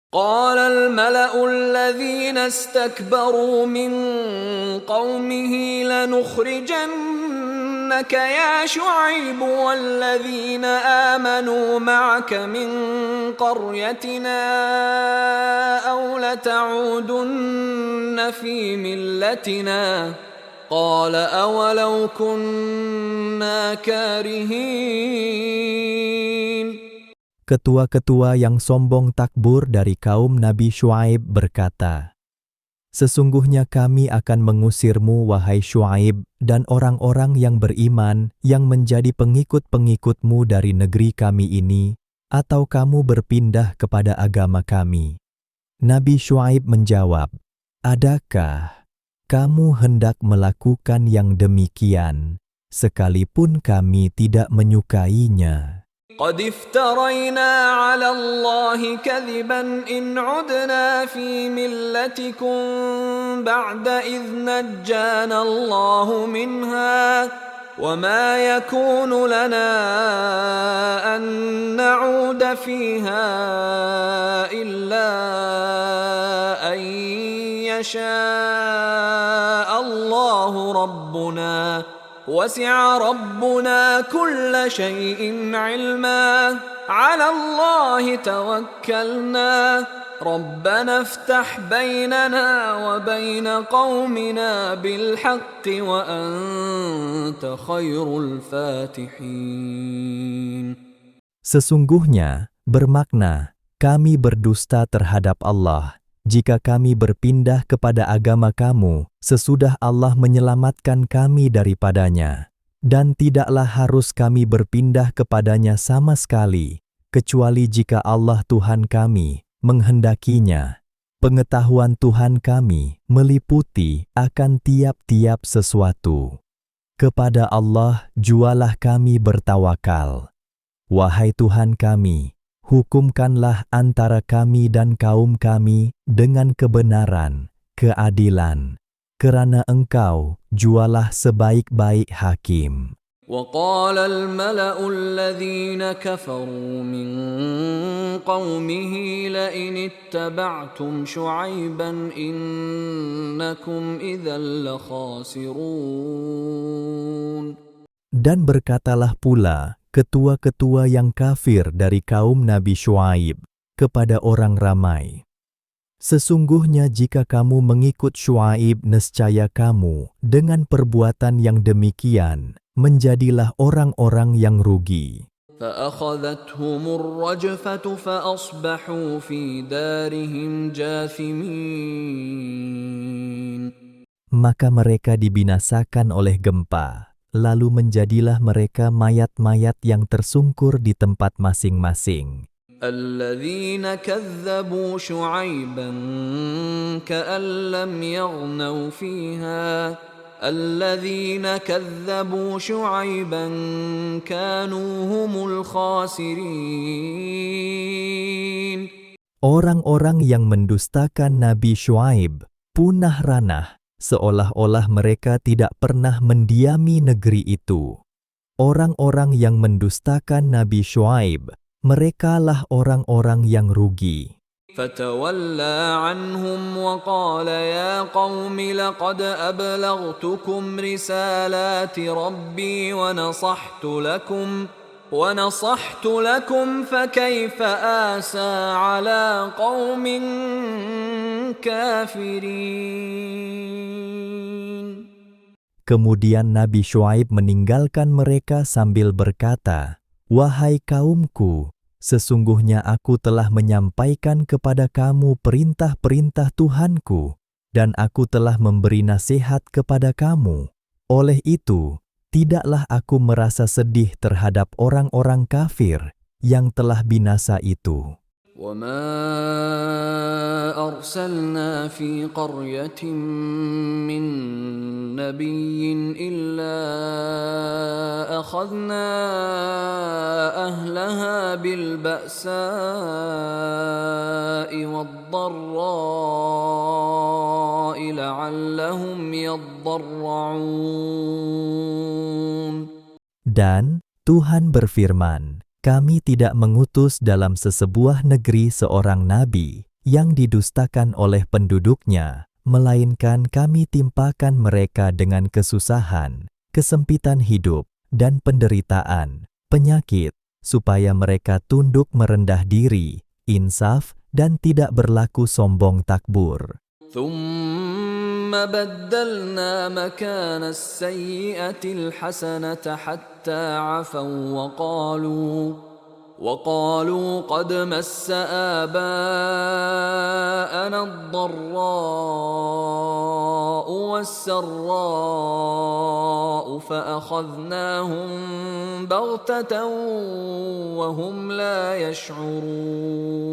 قال الملأ الذين استكبروا من قومه لنخرجنك يا شعيب والذين آمنوا معك من قريتنا أو لتعودن في ملتنا قال أولو كنا كارهين. Ketua-ketua yang sombong takbur dari kaum Nabi Syuaib berkata, "Sesungguhnya kami akan mengusirmu, wahai Syuaib, dan orang-orang yang beriman yang menjadi pengikut-pengikutmu dari negeri kami ini, atau kamu berpindah kepada agama kami." Nabi Syuaib menjawab, "Adakah kamu hendak melakukan yang demikian, sekalipun kami tidak menyukainya? قد افترينا على الله كذبا إن عدنا في ملتكم بعد إذ نجانا الله منها وما يكون لنا أن نعود فيها إلا أن يشاء الله ربنا وسع ربنا كل شيء علما على الله توكلنا ربنا افتح بيننا وبين قومنا بالحق وأنت خير الفاتحين. Sesungguhnya bermakna kami berdusta terhadap Allah jika kami berpindah kepada agama kamu sesudah Allah menyelamatkan kami daripadanya. Dan tidaklah harus kami berpindah kepadanya sama sekali, kecuali jika Allah Tuhan kami menghendakinya. Pengetahuan Tuhan kami meliputi akan tiap-tiap sesuatu. Kepada Allah jualah kami bertawakal. Wahai Tuhan kami, hukumkanlah antara kami dan kaum kami dengan kebenaran, keadilan, kerana Engkau jualah sebaik-baik hakim. وقال الملأ الذين كفروا من قومه لئن اتبعتم شعيبا إنكم إذا لخاسرون. Dan berkatalah pula ketua-ketua yang kafir dari kaum Nabi Syuaib kepada orang ramai, "Sesungguhnya jika kamu mengikut Syuaib, nescaya kamu dengan perbuatan yang demikian menjadilah orang-orang yang rugi." فأخذتهم الرجفة فأصبحوا في دارهم جاثمين. Maka mereka dibinasakan oleh gempa, lalu menjadilah mereka mayat-mayat yang tersungkur di tempat masing-masing. الذين كذبوا شعيبا كأن لم يغنوا فيها الذين كذبوا شعيبا كانوا هم الخاسرين. Orang-orang yang mendustakan Nabi Syuaib punah ranah, seolah-olah mereka tidak pernah mendiami negeri itu. Orang-orang yang mendustakan Nabi Syuaib, merekalah orang-orang yang rugi. فتولى عنهم وقال يا قوم لقد أبلغتكم رسالات ربي ونصحت لكم فكيف آسى على قوم كافرين. Kemudian Nabi Syuaib meninggalkan mereka sambil berkata, "Wahai kaumku, sesungguhnya aku telah menyampaikan kepada kamu perintah-perintah Tuhanku, dan aku telah memberi nasihat kepada kamu. Oleh itu, tidaklah aku merasa sedih terhadap orang-orang kafir yang telah binasa itu." وما أرسلنا في قرية من نبي إلا أخذنا أهلها بالبأساء والضراء لعلهم يضرعون. Dan Tuhan berfirman, "Kami tidak mengutus dalam sesebuah negeri seorang nabi, yang didustakan oleh penduduknya, melainkan kami timpakan mereka dengan kesusahan, kesempitan hidup, dan penderitaan, penyakit, supaya mereka tunduk merendah diri, insaf, dan tidak berlaku sombong takbur. ثم بدلنا مكان السيئة الحسنة حتى عفوا وقالوا قد مس آباءنا الضراء والسراء فأخذناهم بغتة وهم لا يشعرون.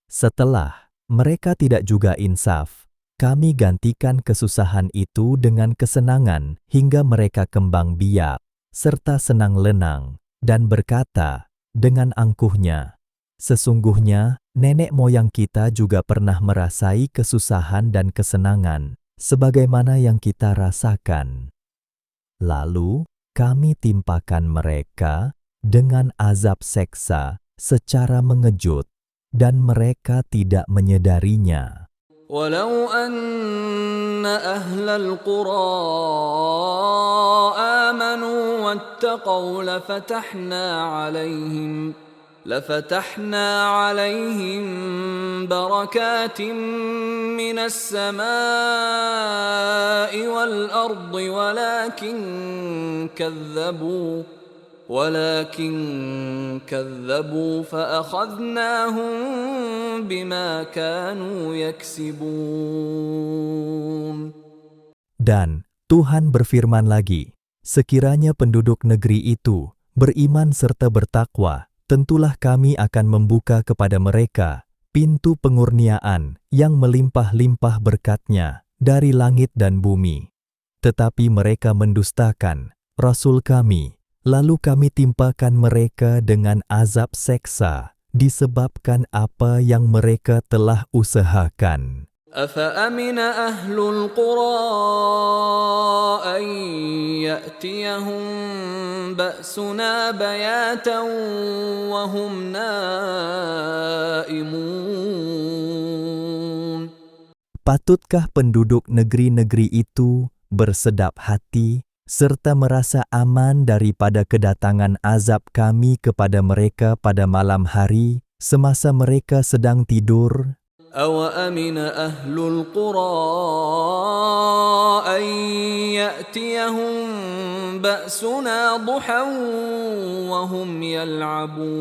Setelah mereka tidak juga insaf, kami gantikan kesusahan itu dengan kesenangan hingga mereka kembang biak, serta senang lenang, dan berkata dengan angkuhnya, "Sesungguhnya nenek moyang kita juga pernah merasai kesusahan dan kesenangan, sebagaimana yang kita rasakan." Lalu kami timpakan mereka dengan azab seksa secara mengejut, dan mereka tidak menyadarinya. ولو أن أهل القرى آمنوا واتقوا لفتحنا عليهم بركات من السماء والأرض ولكن كذبوا فأخذناهم بما كانوا يكسبون. Dan Tuhan berfirman lagi, sekiranya penduduk negeri itu beriman serta bertakwa, tentulah kami akan membuka kepada mereka pintu pengurniaan yang melimpah-limpah berkatnya dari langit dan bumi. Tetapi mereka mendustakan Rasul kami, lalu kami timpakan mereka dengan azab seksa disebabkan apa yang mereka telah usahakan. أفأمن أهل القرى أن يأتيهم بأسنا بياتا وهم نائمون. Patutkah penduduk negeri-negeri itu bersedap hati serta merasa aman daripada kedatangan azab kami kepada mereka pada malam hari semasa mereka sedang tidur? أَوَأَمِنَ أَهْلُ الْقُرَىٰ أَن يَأْتِيَهُم بَأْسُنَا ضُحًى وَهُمْ يَلْعَبُونَ.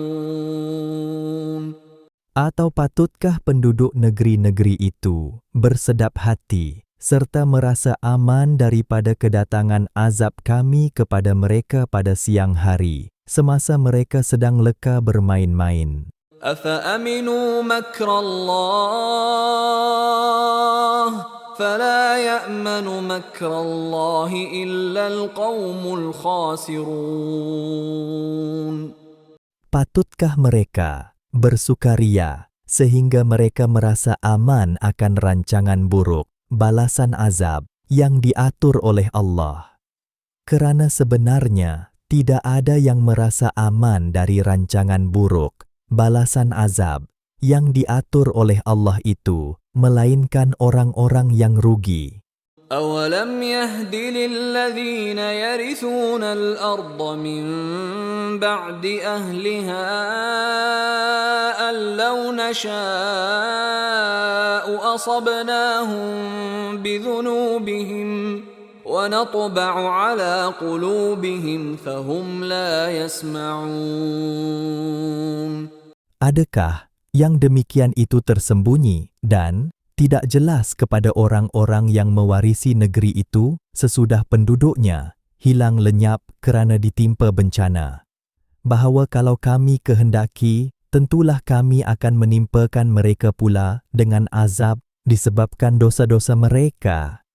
Atau patutkah penduduk negeri-negeri itu bersedap hati serta merasa aman daripada kedatangan azab kami kepada mereka pada siang hari semasa mereka sedang leka bermain-main? أَفَأَمِنُوا مَكْرَ اللَّهِ فَلَا يَأْمَنُ مَكْرَ اللَّهِ إِلَّا الْقَوْمُ الْخَاسِرُونَ. Patutkah mereka bersukaria sehingga mereka merasa aman akan rancangan buruk, balasan azab yang diatur oleh Allah? Kerana sebenarnya tidak ada yang merasa aman dari rancangan buruk, balasan azab yang diatur oleh Allah itu, melainkan orang-orang yang rugi. أَوَلَمْ يَهْدِ لِلَّذِينَ يَرِثُونَ الْأَرْضَ مِنْ بَعْدِ أَهْلِهَا أَنْ لَوْ نَشَاءُ أَصَبْنَاهُمْ بِذُنُوبِهِمْ وَنَطْبَعُ عَلَى قُلُوبِهِمْ فَهُمْ لَا يَسْمَعُونَ. Adakah yang demikian itu tersembunyi dan tidak jelas kepada orang-orang yang mewarisi negeri itu sesudah penduduknya hilang lenyap kerana ditimpa bencana, bahawa kalau kami kehendaki, tentulah kami akan menimpakan mereka pula dengan azab disebabkan dosa-dosa mereka,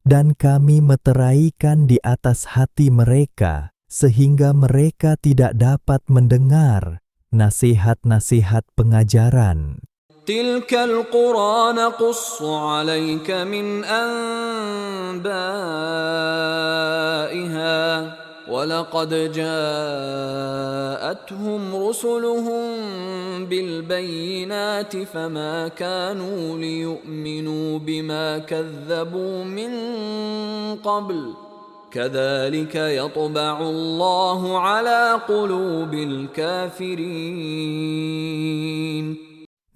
dan kami meteraikan di atas hati mereka sehingga mereka tidak dapat mendengar nasihat-nasihat pengajaran. تِلْكَ الْقُرَى نَقُصُّ عَلَيْكَ مِنْ أَنْبَائِهَا ولقد جاءتهم رسلهم بالبينات فما كانوا ليؤمنوا بما كذبوا من قبل كذلك يطبع الله على قلوب الكافرين.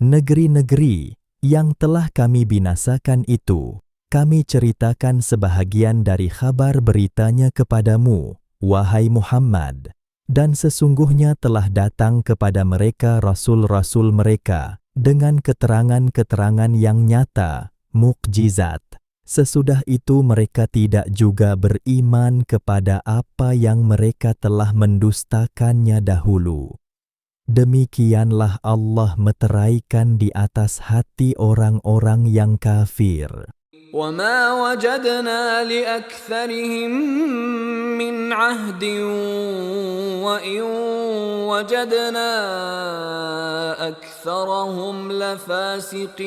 Negeri-negeri yang telah kami binasakan itu, kami ceritakan sebahagian dari kabar beritanya kepadamu, wahai Muhammad, dan sesungguhnya telah datang kepada mereka rasul-rasul mereka dengan keterangan-keterangan yang nyata, mukjizat. Sesudah itu mereka tidak juga beriman kepada apa yang mereka telah mendustakannya dahulu. Demikianlah Allah meteraikan di atas hati orang-orang yang kafir. وَمَا وَجَدْنَا لِأَكْثَرِهِمْ مِنْ عَهْدٍ وَإِنْ وَجَدْنَا أَكْثَرَهُمْ لَفَاسِقِينَ.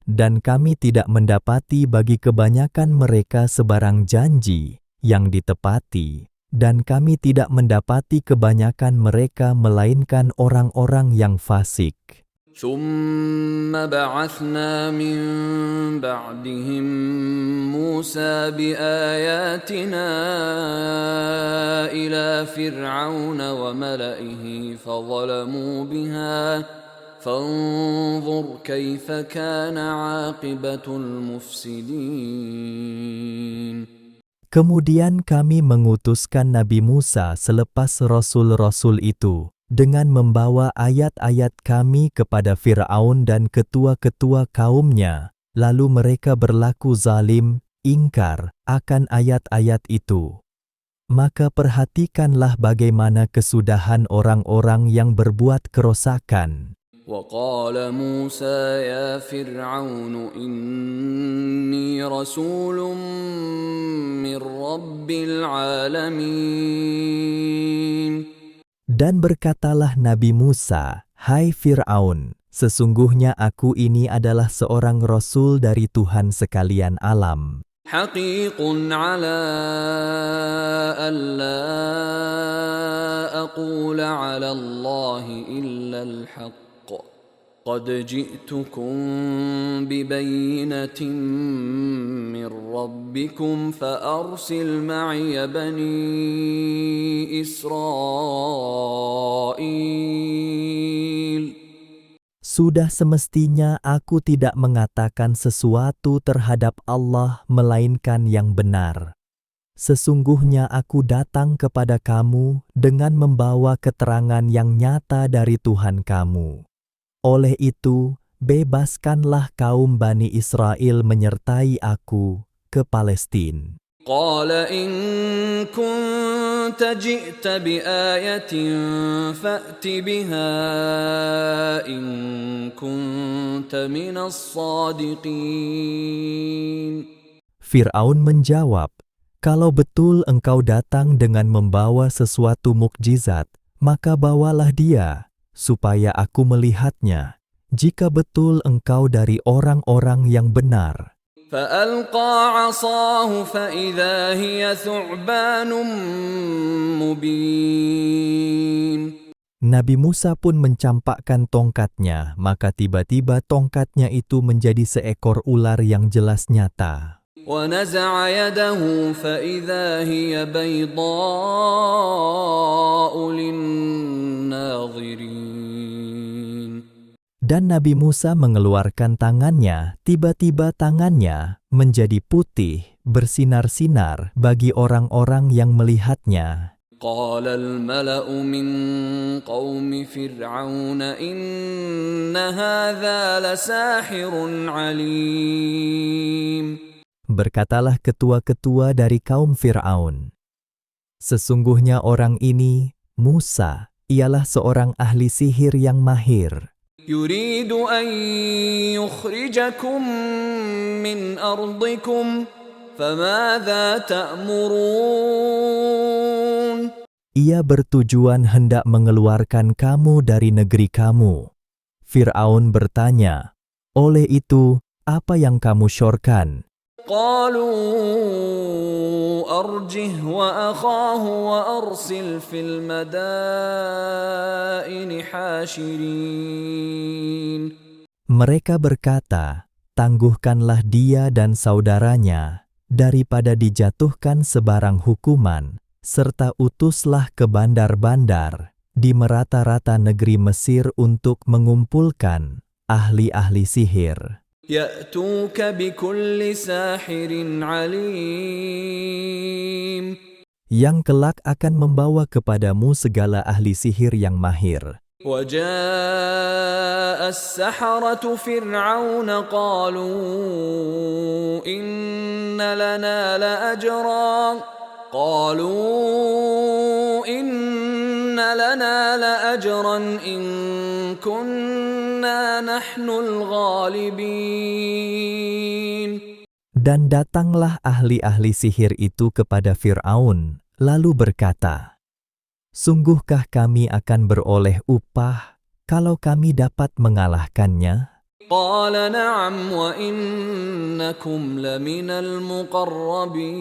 Dan kami tidak mendapati bagi kebanyakan mereka sebarang janji yang ditepati, dan kami tidak mendapati kebanyakan mereka melainkan orang-orang yang fasik. ثم بعثنا من بعدهم موسى بآياتنا إلى فرعون وملئه فظلموا بها فانظر كيف كان عاقبة المفسدين. Kemudian kami mengutuskan Nabi Musa selepas rasul-rasul itu dengan membawa ayat-ayat kami kepada Fir'aun dan ketua-ketua kaumnya, lalu mereka berlaku zalim, ingkar akan ayat-ayat itu. Maka perhatikanlah bagaimana kesudahan orang-orang yang berbuat kerosakan. وقال موسى يا فرعون إني رسول من رب العالمين. Dan berkatalah Nabi Musa, "Hai Fir'aun, sesungguhnya aku ini adalah seorang rasul dari Tuhan sekalian alam. حقيق على ألا أقول على الله إلا الحق قد جئتكم ببينة من ربكم فأرسل معي بني إسرائيل. Sudah semestinya aku tidak mengatakan sesuatu terhadap Allah melainkan yang benar. Sesungguhnya aku datang kepada kamu dengan membawa keterangan yang nyata dari Tuhan kamu. Oleh itu, bebaskanlah kaum Bani Israel menyertai aku ke Palestina." قال إن كنت جئت بآية فأت بها إن كنت من الصادقين. Fir'aun menjawab, "Kalau betul engkau datang dengan membawa sesuatu mukjizat, maka bawalah dia, supaya aku melihatnya, jika betul engkau dari orang-orang yang benar." فألقى عصاه فإذا هي ثعبان مبين. Nabi Musa pun mencampakkan tongkatnya, maka tiba-tiba tongkatnya itu menjadi seekor ular yang jelas nyata. ونزع يده فإذا هي بيضاء للناظرين. Dan Nabi Musa mengeluarkan tangannya, tiba-tiba tangannya menjadi putih, bersinar-sinar bagi orang-orang yang melihatnya. قال الملأ من قوم فرعون إن هذا لساحر عليم. Berkatalah ketua-ketua dari kaum Fir'aun, "Sesungguhnya orang ini, Musa, ialah seorang ahli sihir yang mahir. يريد أن يخرجكم من أرضكم فماذا تأمرون." Ia bertujuan hendak mengeluarkan kamu dari negeri kamu. Fir'aun bertanya, "Oleh itu, apa yang kamu syorkan?" قالوا أرجه وأخاه وأرسل في المدائن حاشرين. Mereka berkata, tangguhkanlah dia dan saudaranya daripada dijatuhkan sebarang hukuman, serta utuslah ke bandar-bandar di merata-rata negeri Mesir untuk mengumpulkan ahli-ahli sihir. يأتوك بكل ساحر عليم. Yang kelak akan membawa kepadamu segala ahli sihir yang mahir. وجاء السحرة فرعون قالوا إن لنا لأجرا إن كنا نحن الغالبين. Dan datanglah ahli-ahli sihir itu kepada Fir'aun, lalu berkata, sungguhkah kami akan beroleh upah kalau kami dapat mengalahkannya? قال نعم وإنكم لمن المقربين.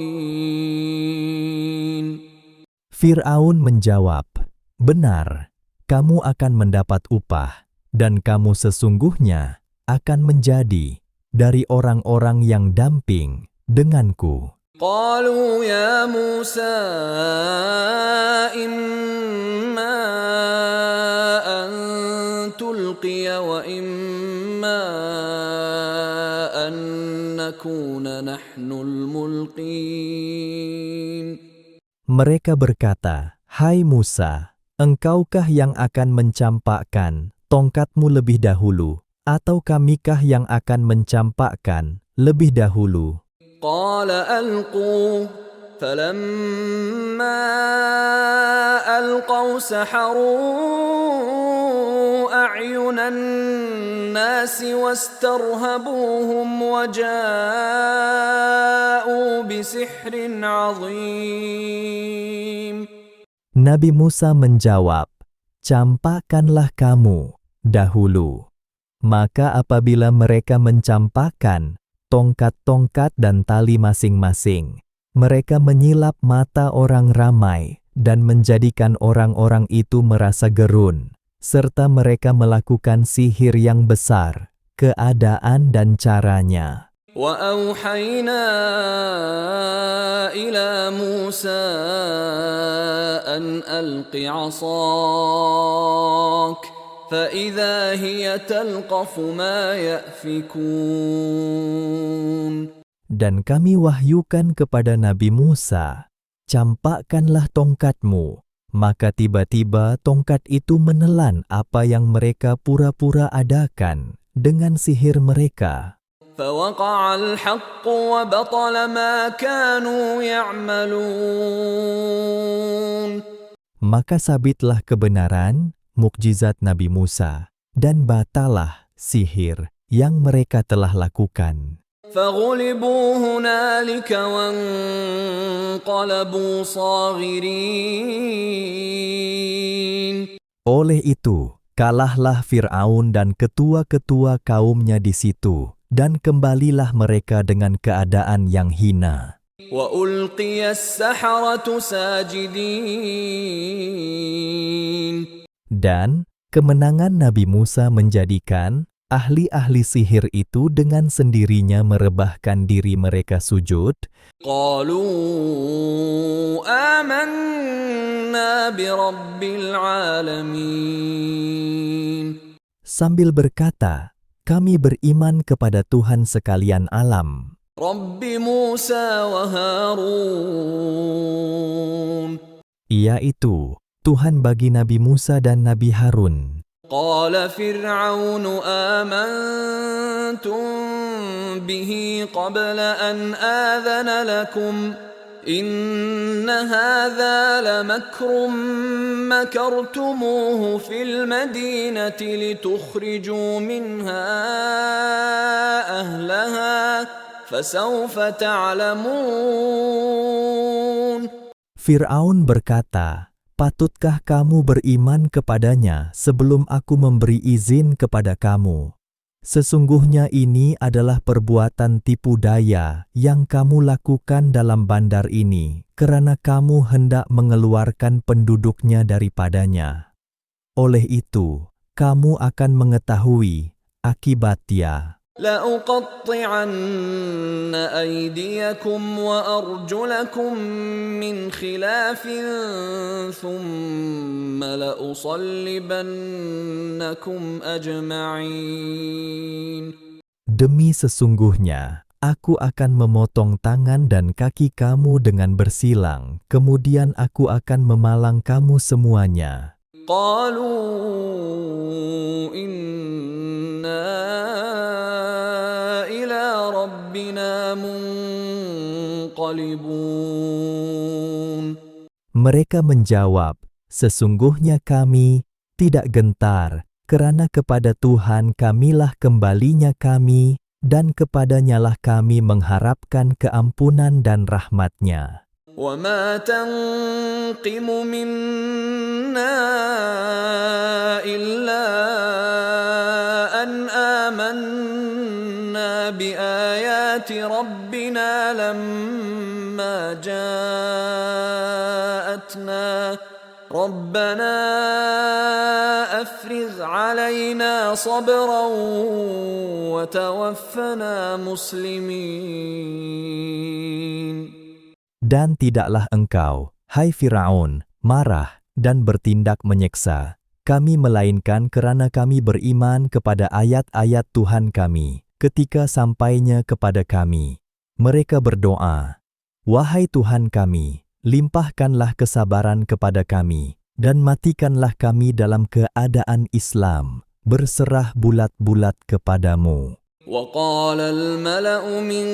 Fir'aun menjawab, benar, kamu akan mendapat upah, dan kamu sesungguhnya akan menjadi dari orang-orang yang damping denganku. قالوا يا موسى إما أن تلقي وإما أن نكون نحن الملقين. Mereka berkata, hai Musa, engkaukah yang akan mencampakkan tongkatmu lebih dahulu, atau kamikah yang akan mencampakkan lebih dahulu? قال ألقوا فلما ألقوا سحروا أعين الناس واسترهبوهم وجاءوا بسحر عظيم. Nabi Musa menjawab, campakkanlah kamu dahulu. Maka apabila mereka mencampakkan tongkat-tongkat dan tali masing-masing, mereka menyilap mata orang ramai dan menjadikan orang-orang itu merasa gerun, serta mereka melakukan sihir yang besar, keadaan dan caranya. وأوحينا إلى موسى أن ألق عصاك فإذا هي تلقف ما يأفكون. Dan kami wahyukan kepada Nabi Musa, campakkanlah tongkatmu, maka tiba-tiba tongkat itu menelan apa yang mereka pura-pura adakan dengan sihir mereka. فوقع الحق وبطل ما كانوا يعملون. Maka sabitlah kebenaran, mukjizat Nabi Musa, dan batalah sihir yang mereka telah lakukan. فغلبوا هنالك وانقلبوا صاغرين. Oleh itu, kalahlah Fir'aun dan ketua-ketua kaumnya di situ, dan kembalilah mereka dengan keadaan yang hina. وألقي السحرة ساجدين. Dan kemenangan Nabi Musa menjadikan ahli-ahli sihir itu dengan sendirinya merebahkan diri mereka sujud. قالوا آمنا برب العالمين. Sambil berkata, kami beriman kepada Tuhan sekalian alam, رب موسى وهارون. yaitu Tuhan bagi Nabi Musa dan Nabi Harun. قال فرعون آمنتم به قبل أن آذن لكم إن هذا لمكر مكرتموه في المدينة لتخرجوا منها أهلها فسوف تعلمون. Fir'aun berkata, patutkah kamu beriman kepadanya sebelum aku memberi izin kepada kamu? Sesungguhnya ini adalah perbuatan tipu daya yang kamu lakukan dalam bandar ini, kerana kamu hendak mengeluarkan penduduknya daripadanya. Oleh itu, kamu akan mengetahui akibatnya. لأقطعن أيديكم وأرجلكم من خلاف ثم لأصلبنكم أجمعين. Demi sesungguhnya, aku akan memotong tangan dan kaki kamu dengan bersilang, kemudian aku akan memalang kamu semuanya. قالوا إنا إلى ربنا منقلبون. Mereka menjawab, sesungguhnya kami tidak gentar, kerana kepada Tuhan kamilah kembalinya kami, dan kepadanyalah kami mengharapkan keampunan dan rahmat-Nya. وما تنقم منا إلا أن آمنا بآيات ربنا لما جاءتنا ربنا أفرغ علينا صبرا وتوفنا مسلمين. Dan tidaklah engkau, hai Firaun, marah dan bertindak menyeksa kami melainkan kerana kami beriman kepada ayat-ayat Tuhan kami ketika sampainya kepada kami. Mereka berdoa, wahai Tuhan kami, limpahkanlah kesabaran kepada kami, dan matikanlah kami dalam keadaan Islam, berserah bulat-bulat kepadamu. وقال الملأ من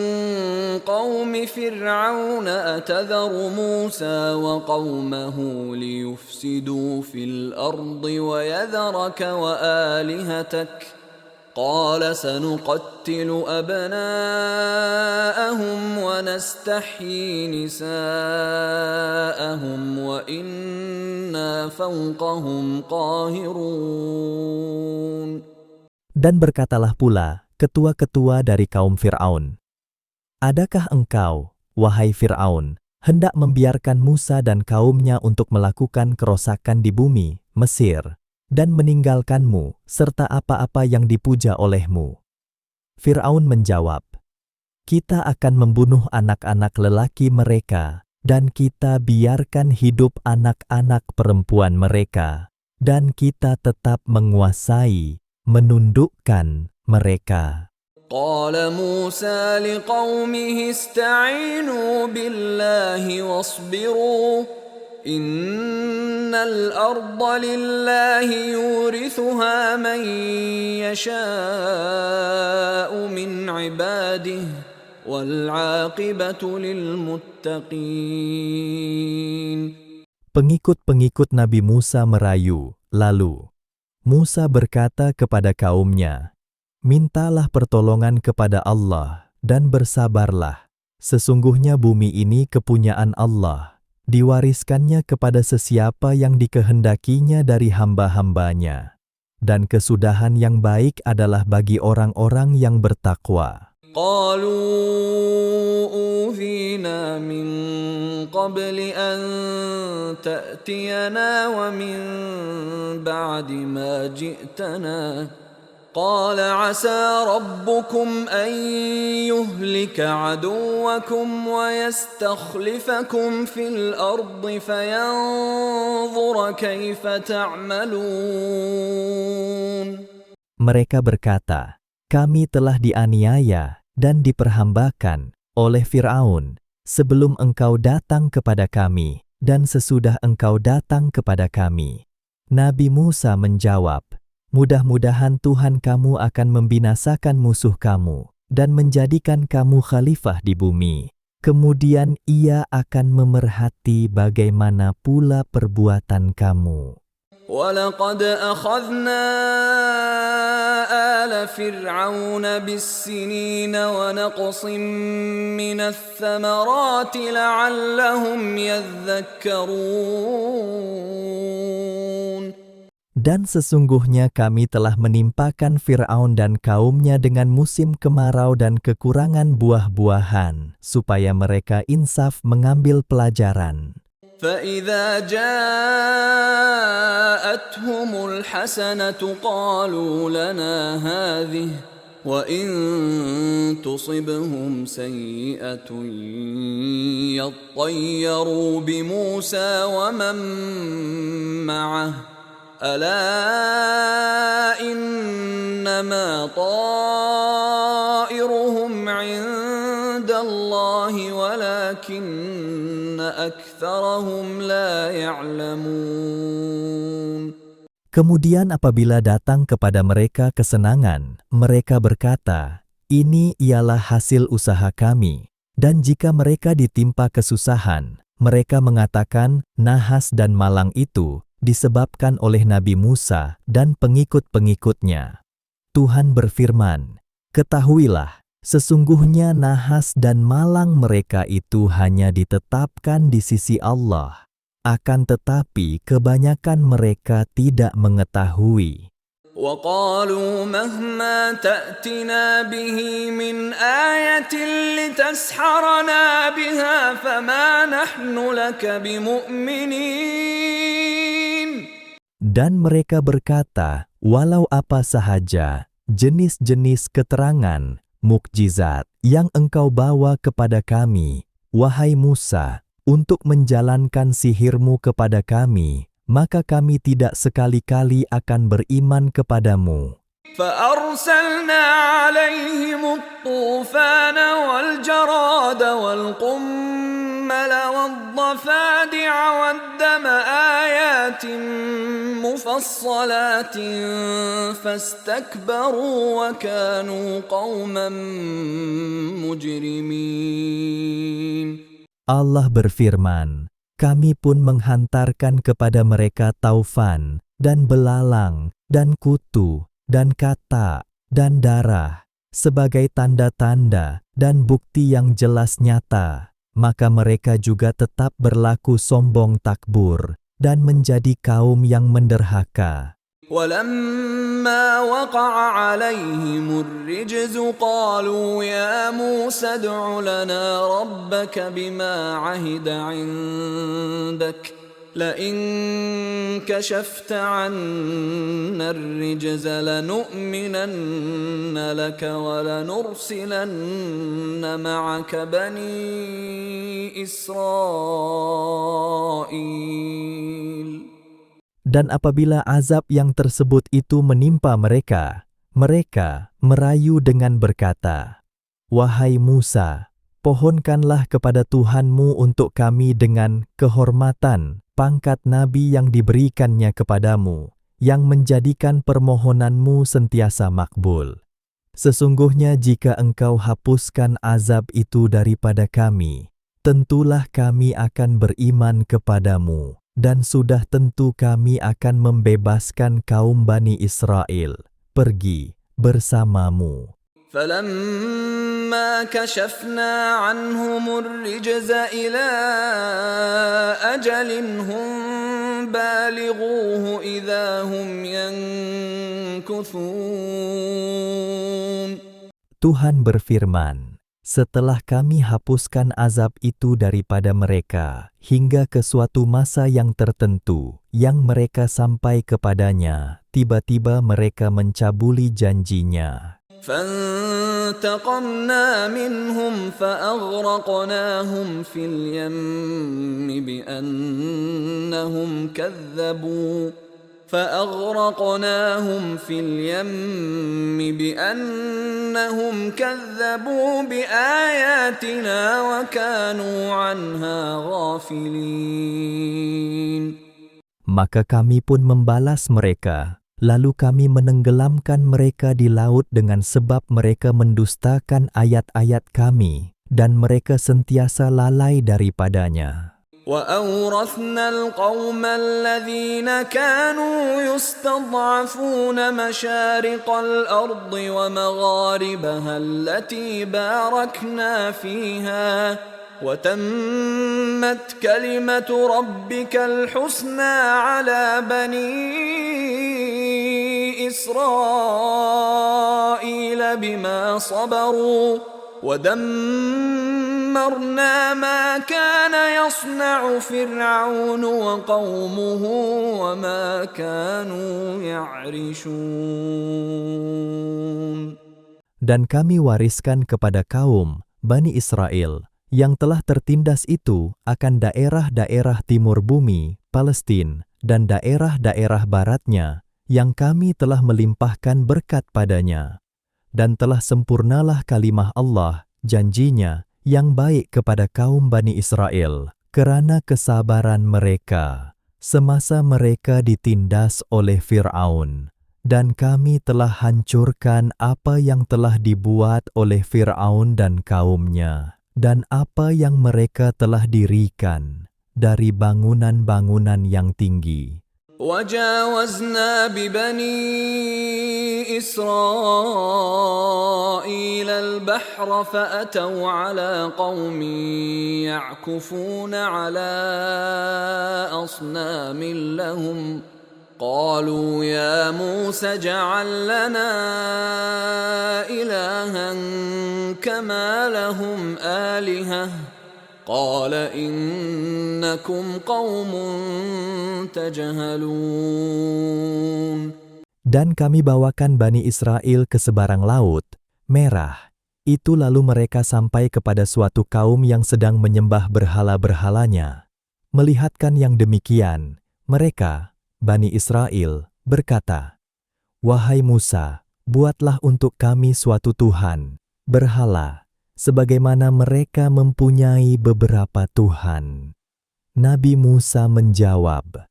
قوم فرعون أتذر موسى وقومه ليفسدوا في الأرض ويذرك وآلهتك قال سنقتل أبناءهم ونستحيي نساءهم وإنا فوقهم قاهرون. Dan berkatalah pula ketua-ketua dari kaum Fir'aun, adakah engkau, wahai Fir'aun, hendak membiarkan Musa dan kaumnya untuk melakukan kerosakan di bumi, Mesir, dan meninggalkanmu, serta apa-apa yang dipuja olehmu? Fir'aun menjawab, kita akan membunuh anak-anak lelaki mereka, dan kita biarkan hidup anak-anak perempuan mereka, dan kita tetap menguasai, menundukkan mereka. قال موسى لقومه استعينوا بالله واصبروا إن الأرض لله يورثها من يشاء من عباده والعاقبة للمتقين. Pengikut-pengikut Nabi Musa merayu, lalu Musa berkata kepada kaumnya, mintalah pertolongan kepada Allah dan bersabarlah. Sesungguhnya bumi ini kepunyaan Allah, diwariskannya kepada sesiapa yang dikehendakinya dari hamba-hambanya. Dan kesudahan yang baik adalah bagi orang-orang yang bertakwa. قالوا أوذينا من قبل أن تأتينا ومن بعد ما جئتنا قال عسى ربكم أن يهلك عدوكم ويستخلفكم في الأرض فينظر كيف تعملون. Mereka berkata, kami telah dianiaya dan diperhambakan oleh Fir'aun sebelum engkau datang kepada kami dan sesudah engkau datang kepada kami. Nabi Musa menjawab, mudah-mudahan Tuhan kamu akan membinasakan musuh kamu dan menjadikan kamu khalifah di bumi. Kemudian ia akan memerhati bagaimana pula perbuatan kamu. وَلَقَدْ أَخَذْنَا آلَ فِرْعَوْنَ بِالسِّنِينَ وَنَقْصٍ مِّنَ الثَّمَرَاتِ لَعَلَّهُمْ يَذَّكَّرُونَ. Dan sesungguhnya kami telah menimpakan Fir'aun dan kaumnya dengan musim kemarau dan kekurangan buah-buahan, supaya mereka insaf mengambil pelajaran. فإذا جاءتهم الحسنة قالوا لنا هذه وإن تصبهم سيئة يطيروا بموسى ومن معه ألا إنما طائرهم عند الله ولكن أكثرهم لا يعلمون. Kemudian apabila datang kepada mereka kesenangan, mereka berkata, "Ini ialah hasil usaha kami." Dan jika mereka ditimpa kesusahan, mereka mengatakan nahas dan malang itu disebabkan oleh Nabi Musa dan pengikut-pengikutnya. Tuhan berfirman, "Ketahuilah, sesungguhnya nahas dan malang mereka itu hanya ditetapkan di sisi Allah. Akan tetapi kebanyakan mereka tidak mengetahui." وقالوا مهما تأتنا به من آية لتسحرنا بها فما نحن لك بمؤمنين. Dan mereka berkata, walau apa sahaja jenis-jenis keterangan, mukjizat yang engkau bawa kepada kami, wahai Musa, untuk menjalankan sihirmu kepada kami, maka kami tidak sekali-kali akan beriman kepadamu. فأرسلنا عليهم الطوفان والجراد والقمل والضفادع والدم آيات مفصلات فاستكبروا وكانوا قوما مجرمين. Allah berfirman, kami pun menghantarkan kepada mereka taufan, dan belalang, dan kutu, dan kata, dan darah, sebagai tanda-tanda dan bukti yang jelas nyata. Maka mereka juga tetap berlaku sombong takbur, dan menjadi kaum yang menderhaka. ولما وقع عليهم الرجز قالوا يا موسى ادع لنا ربك بما عهد عندك لئن كشفت عنا الرجز لنؤمنن لك ولنرسلن معك بني إسرائيل. Dan apabila azab yang tersebut itu menimpa mereka, mereka merayu dengan berkata, "Wahai Musa, pohonkanlah kepada Tuhanmu untuk kami dengan kehormatan pangkat nabi yang diberikannya kepadamu, yang menjadikan permohonanmu sentiasa makbul. Sesungguhnya jika engkau hapuskan azab itu daripada kami, tentulah kami akan beriman kepadamu. Dan sudah tentu kami akan membebaskan kaum Bani Israel pergi bersamamu." فَلَمَّا كَشَفْنَا عَنْهُمُ الرِّجْزَ إِلَىٰ أَجَلٍ هُمْ بَالِغُوهُ إِذَا هُمْ يَنكُثُونَ. Tuhan berfirman, setelah kami hapuskan azab itu daripada mereka, hingga ke suatu masa yang tertentu, yang mereka sampai kepadanya, tiba-tiba mereka mencabuli janjinya. فَانْتَقَمْنَا مِنْهُمْ فَأَغْرَقْنَاهُمْ فِي الْيَمِّ بِأَنَّهُمْ كَذَّبُوا بِآيَاتِنَا وَكَانُوا عَنْهَا غَافِلِينَ. Maka kami pun membalas mereka, lalu kami menenggelamkan mereka di laut dengan sebab mereka mendustakan ayat-ayat kami, dan mereka sentiasa lalai daripadanya. وَأَوْرَثْنَا الْقَوْمَ الَّذِينَ كَانُوا يُسْتَضْعَفُونَ مَشَارِقَ الْأَرْضِ وَمَغَارِبَهَا الَّتِي بَارَكْنَا فِيهَا وتمت كلمة ربك الحسنى على بني إسرائيل بما صبروا ودمرنا ما كان يصنع فرعون وقومه وما كانوا يعرشون. Dan kami wariskan kepada kaum Bani Israel yang telah tertindas itu akan daerah-daerah timur bumi, Palestina, dan daerah-daerah baratnya yang kami telah melimpahkan berkat padanya. Dan telah sempurnalah kalimah Allah, janjinya, yang baik kepada kaum Bani Israel, kerana kesabaran mereka, semasa mereka ditindas oleh Fir'aun. Dan kami telah hancurkan apa yang telah dibuat oleh Fir'aun dan kaumnya, dan apa yang mereka telah dirikan dari bangunan-bangunan yang tinggi. وجاوزنا ببني إسرائيل البحر فأتوا على قوم يعكفون على أصنام لهم قالوا يا موسى اجعل لنا إلها كما لهم آلهة قال إنكم قوم تجهلون. Dan kami bawakan Bani Israel ke seberang laut merah. Itu lalu mereka sampai kepada suatu kaum yang sedang menyembah berhala-berhalanya. Melihatkan yang demikian, mereka, Bani Israel, berkata, "Wahai Musa, buatlah untuk kami suatu Tuhan, berhala, sebagaimana mereka mempunyai beberapa Tuhan." Nabi Musa menjawab,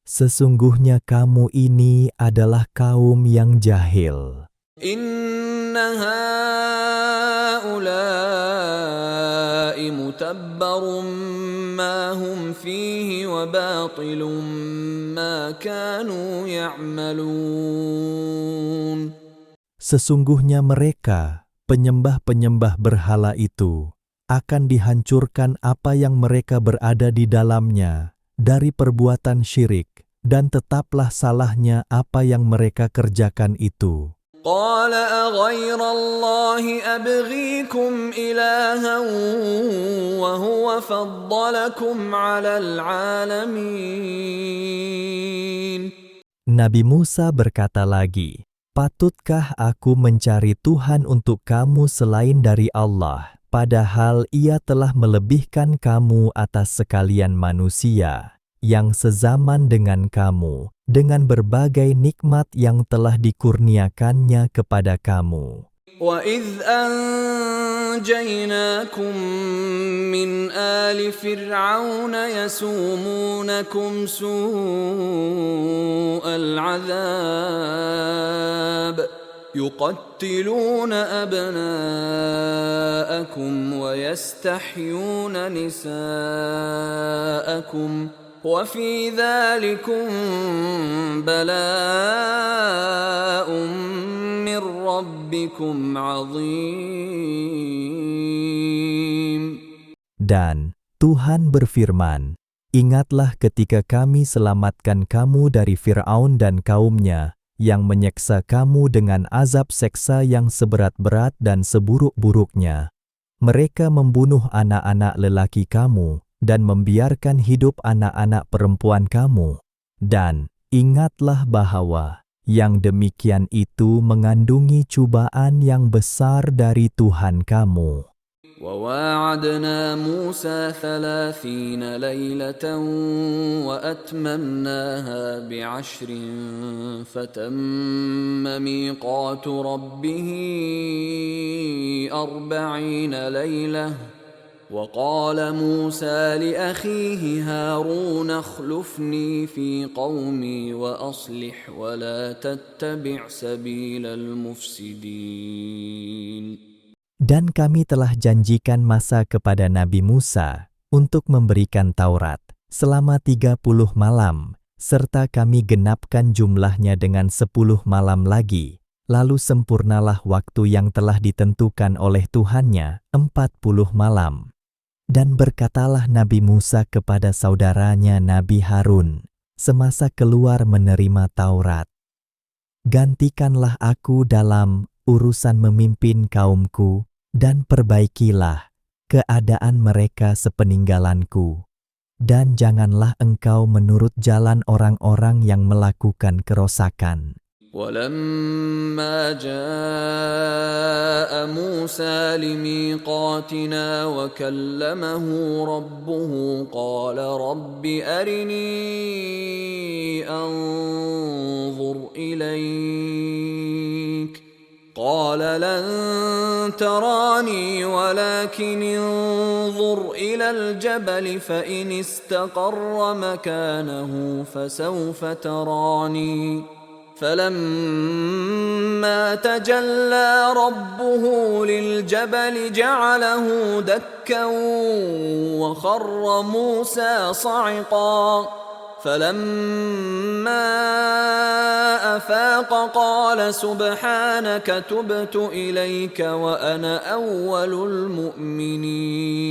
"Sesungguhnya kamu ini adalah kaum yang jahil. Inna haula'i mutabbarum ma hum fihi wa batilum ma kanu ya'malun." Sesungguhnya mereka, penyembah-penyembah berhala itu, akan dihancurkan apa yang mereka berada di dalamnya dari perbuatan syirik, dan tetaplah salahnya apa yang mereka kerjakan itu. قال أغير الله أبغيكم إلها وهو فضلكم على العالمين. Nabi Musa berkata lagi, "Patutkah aku mencari Tuhan untuk kamu selain dari Allah, padahal Ia telah melebihkan kamu atas sekalian manusia yang sezaman dengan kamu, dengan berbagai nikmat yang telah dikurniakannya kepada kamu." وَإِذْ أَنْجَيْنَاكُمْ مِنْ آلِ فِرْعَوْنَ يَسُومُونَكُمْ سُوءَ الْعَذَابِ يُقَتِّلُونَ أَبْنَاءَكُمْ وَيَسْتَحْيُونَ نِسَاءَكُمْ وَفِي ذَلِكُمْ بَلَاءٌ مِّن رَّبِّكُمْ عَظِيمٌ. Dan Tuhan berfirman, "Ingatlah ketika kami selamatkan kamu dari Fir'aun dan kaumnya, yang menyeksa kamu dengan azab seksa yang seberat-berat dan seburuk-buruknya. Mereka membunuh anak-anak lelaki kamu, dan membiarkan hidup anak-anak perempuan kamu. Dan ingatlah bahwa yang demikian itu mengandungi cubaan yang besar dari Tuhan kamu." وَوَاعَدْنَا مُوسَى 30 لَيْلَةً وَأَتْمَمْنَاهَا بِعَشْرٍ فَتَمَّ مِيقَاتُ رَبِّهِ 40 لَيْلَةً وَقَالَ مُوسَى لِأَخِيهِ هَارُونَ اخْلُفْنِي فِي قَوْمِي وَأَصْلِحْ وَلَا تَتَّبِعْ سَبِيلَ الْمُفْسِدِينَ. Dan kami telah janjikan masa kepada Nabi Musa untuk memberikan Taurat selama 30 malam, serta kami genapkan jumlahnya dengan 10 malam lagi. Lalu sempurnalah waktu yang telah ditentukan oleh Tuhannya, 40 malam. Dan berkatalah Nabi Musa kepada saudaranya Nabi Harun, semasa keluar menerima Taurat, "Gantikanlah aku dalam urusan memimpin kaumku, dan perbaikilah keadaan mereka sepeninggalanku. Dan janganlah engkau menurut jalan orang-orang yang melakukan kerosakan." ولما جاء موسى لميقاتنا وكلمه ربه قال رب أرني أنظر إليك قال لن تراني ولكن انظر إلى الجبل فإن استقر مكانه فسوف تراني فلما تجلى ربه للجبل جعله دكا وخر موسى صعقا فلما أفاق قال سبحانك تبت إليك وأنا أول المؤمنين.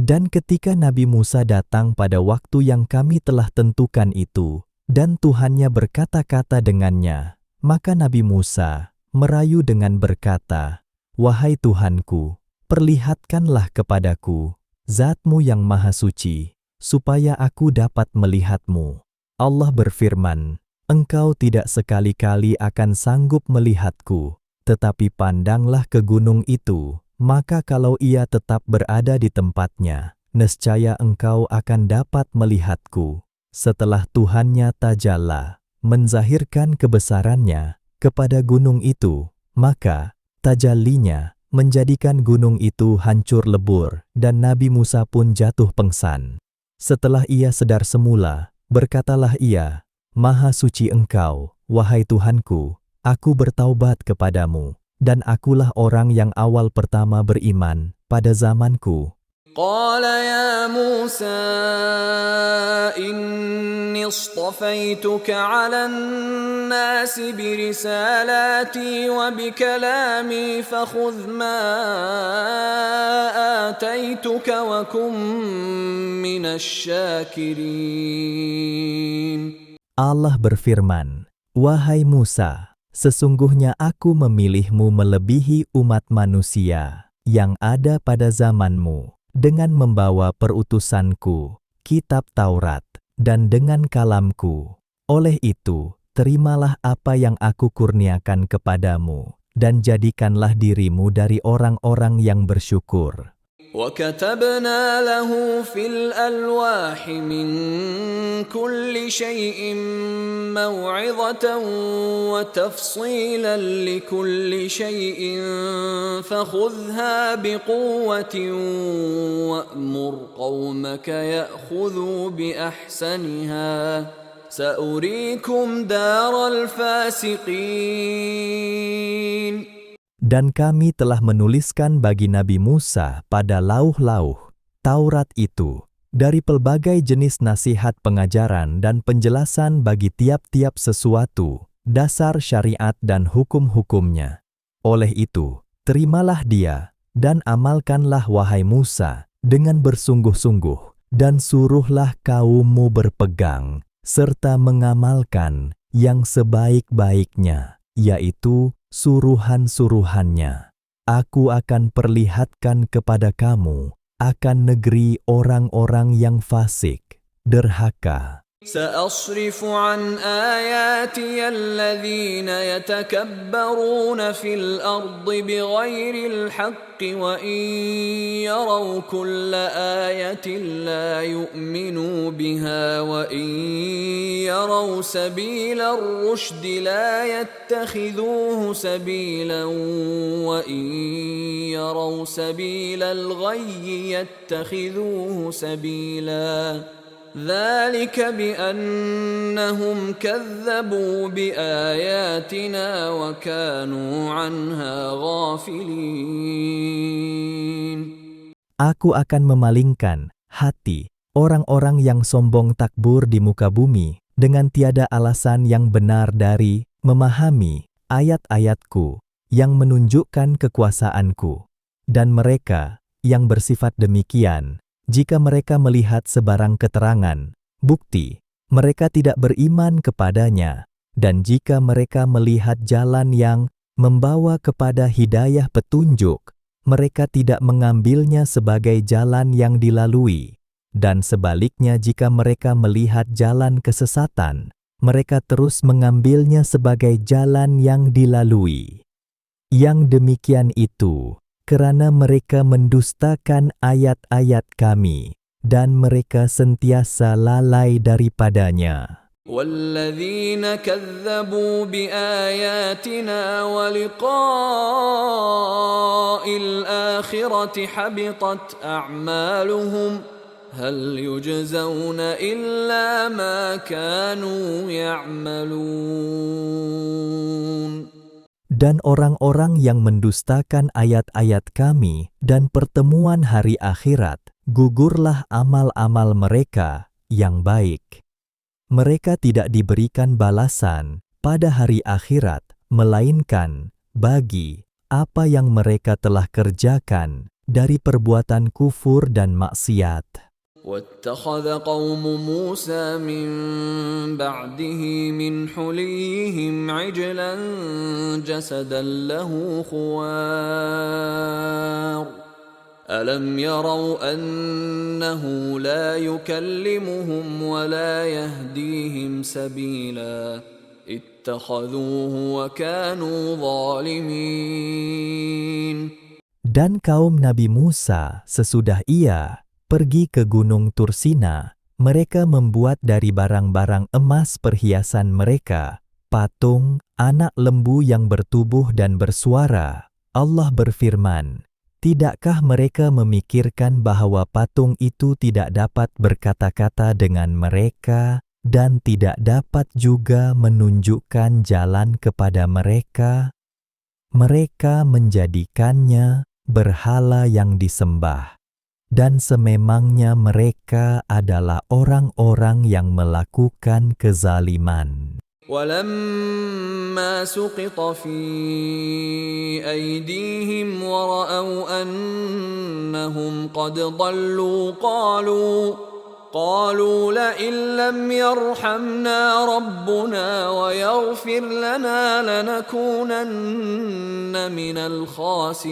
Dan ketika Nabi Musa datang pada waktu yang kami telah tentukan itu, dan Tuhannya berkata-kata dengannya, maka Nabi Musa merayu dengan berkata, "Wahai Tuhanku, perlihatkanlah kepadaku Zat-Mu yang Maha Suci, supaya aku dapat melihat-Mu." Allah berfirman, "Engkau tidak sekali-kali akan sanggup melihatku, tetapi pandanglah ke gunung itu, maka kalau ia tetap berada di tempatnya, nescaya engkau akan dapat melihatku." Setelah Tuhannya tajalla, menzahirkan kebesarannya kepada gunung itu, maka tajallinya menjadikan gunung itu hancur lebur, dan Nabi Musa pun jatuh pengsan. Setelah ia sedar semula, berkatalah ia, "Maha suci Engkau, wahai Tuhanku, aku bertaubat kepadamu, dan akulah orang yang awal pertama beriman pada zamanku." قال يا موسى إني اصطفيتك على الناس برسالاتي وبكلامي فخذ ما آتيتك وكن من الشاكرين. Allah berfirman, "Wahai Musa, sesungguhnya aku memilihmu melebihi umat manusia yang ada pada zamanmu, dengan membawa perutusanku, kitab Taurat, dan dengan kalamku. Oleh itu, terimalah apa yang aku kurniakan kepadamu, dan jadikanlah dirimu dari orang-orang yang bersyukur." وكتبنا له في الألواح من كل شيء موعظة وتفصيلا لكل شيء فخذها بقوة وأمر قومك يأخذوا بأحسنها سأريكم دار الفاسقين. Dan kami telah menuliskan bagi Nabi Musa pada lauh-lauh Taurat itu, dari pelbagai jenis nasihat pengajaran dan penjelasan bagi tiap-tiap sesuatu, dasar syariat dan hukum-hukumnya. Oleh itu, terimalah dia, dan amalkanlah wahai Musa, dengan bersungguh-sungguh, dan suruhlah kaummu berpegang, serta mengamalkan yang sebaik-baiknya, yaitu suruhan-suruhannya. Aku akan perlihatkan kepada kamu akan negeri orang-orang yang fasik, derhaka. سأصرف عن آياتي الذين يتكبرون في الأرض بغير الحق وإن يروا كل آية لا يؤمنوا بها وإن يروا سبيل الرشد لا يتخذوه سبيلا وإن يروا سبيل الغي يتخذوه سبيلا ذلك بأنهم كذبوا بآياتنا وكانوا عنها غافلين. Aku akan memalingkan hati orang-orang yang sombong takbur di muka bumi dengan tiada alasan yang benar dari memahami ayat-ayatku yang menunjukkan kekuasaanku, dan mereka yang bersifat demikian, jika mereka melihat sebarang keterangan, bukti, mereka tidak beriman kepadanya, dan jika mereka melihat jalan yang membawa kepada hidayah petunjuk, mereka tidak mengambilnya sebagai jalan yang dilalui, dan sebaliknya jika mereka melihat jalan kesesatan, mereka terus mengambilnya sebagai jalan yang dilalui. Yang demikian itu, kerana mereka mendustakan ayat-ayat kami, dan mereka sentiasa lalai daripadanya. وَالَّذِينَ كَذَّبُوا بِآيَاتِنَا وَلِقَاءِ الْآخِرَةِ حَبِطَتْ أَعْمَالُهُمْ هَلْ يُجْزَوْنَ إِلَّا مَا كَانُوا يَعْمَلُونَ. Dan orang-orang yang mendustakan ayat-ayat kami dan pertemuan hari akhirat, gugurlah amal-amal mereka yang baik. Mereka tidak diberikan balasan pada hari akhirat, melainkan bagi apa yang mereka telah kerjakan dari perbuatan kufur dan maksiat. وَاتَّخَذَ قَوْمُ مُوسَى مِن بَعْدِهِ مِنْ حُلِيِّهِمْ عِجْلًا جَسَدًا لَهُ خُوَارٌ أَلَمْ يَرَوْا أَنَّهُ لَا يُكَلِّمُهُمْ وَلَا يَهْدِيهِمْ سَبِيلًا اتَّخَذُوهُ وَكَانُوا ظَالِمِينَ. Dan kaum Nabi Musa sesudah ia pergi ke Gunung Tursina, mereka membuat dari barang-barang emas perhiasan mereka, patung, anak lembu yang bertubuh dan bersuara. Allah berfirman, tidakkah mereka memikirkan bahwa patung itu tidak dapat berkata-kata dengan mereka dan tidak dapat juga menunjukkan jalan kepada mereka? Mereka menjadikannya berhala yang disembah. Dan sememangnya mereka adalah orang-orang yang melakukan kezaliman. وَلَمَّا سُقِطَ فِي أَيْدِيهِمْ وَرَأَوْا أَنَّهُمْ قَدْ ضَلُّوا قَالُوا لَئِن لَّمْ يَرْحَمْنَا رَبُّنَا وَيَغْفِرْ لَنَا لَنَكُونَنَّ مِنَ الْخَاسِرِينَ.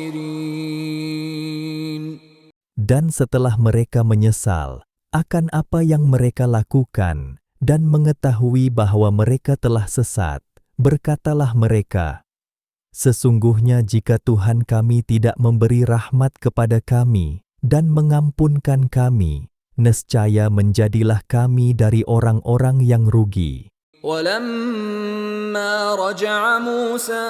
Dan setelah mereka menyesal akan apa yang mereka lakukan dan mengetahui bahwa mereka telah sesat, berkatalah mereka, sesungguhnya jika Tuhan kami tidak memberi rahmat kepada kami dan mengampunkan kami, nescaya menjadilah kami dari orang-orang yang rugi. وَلَمَّا رَجَعَ مُوسَى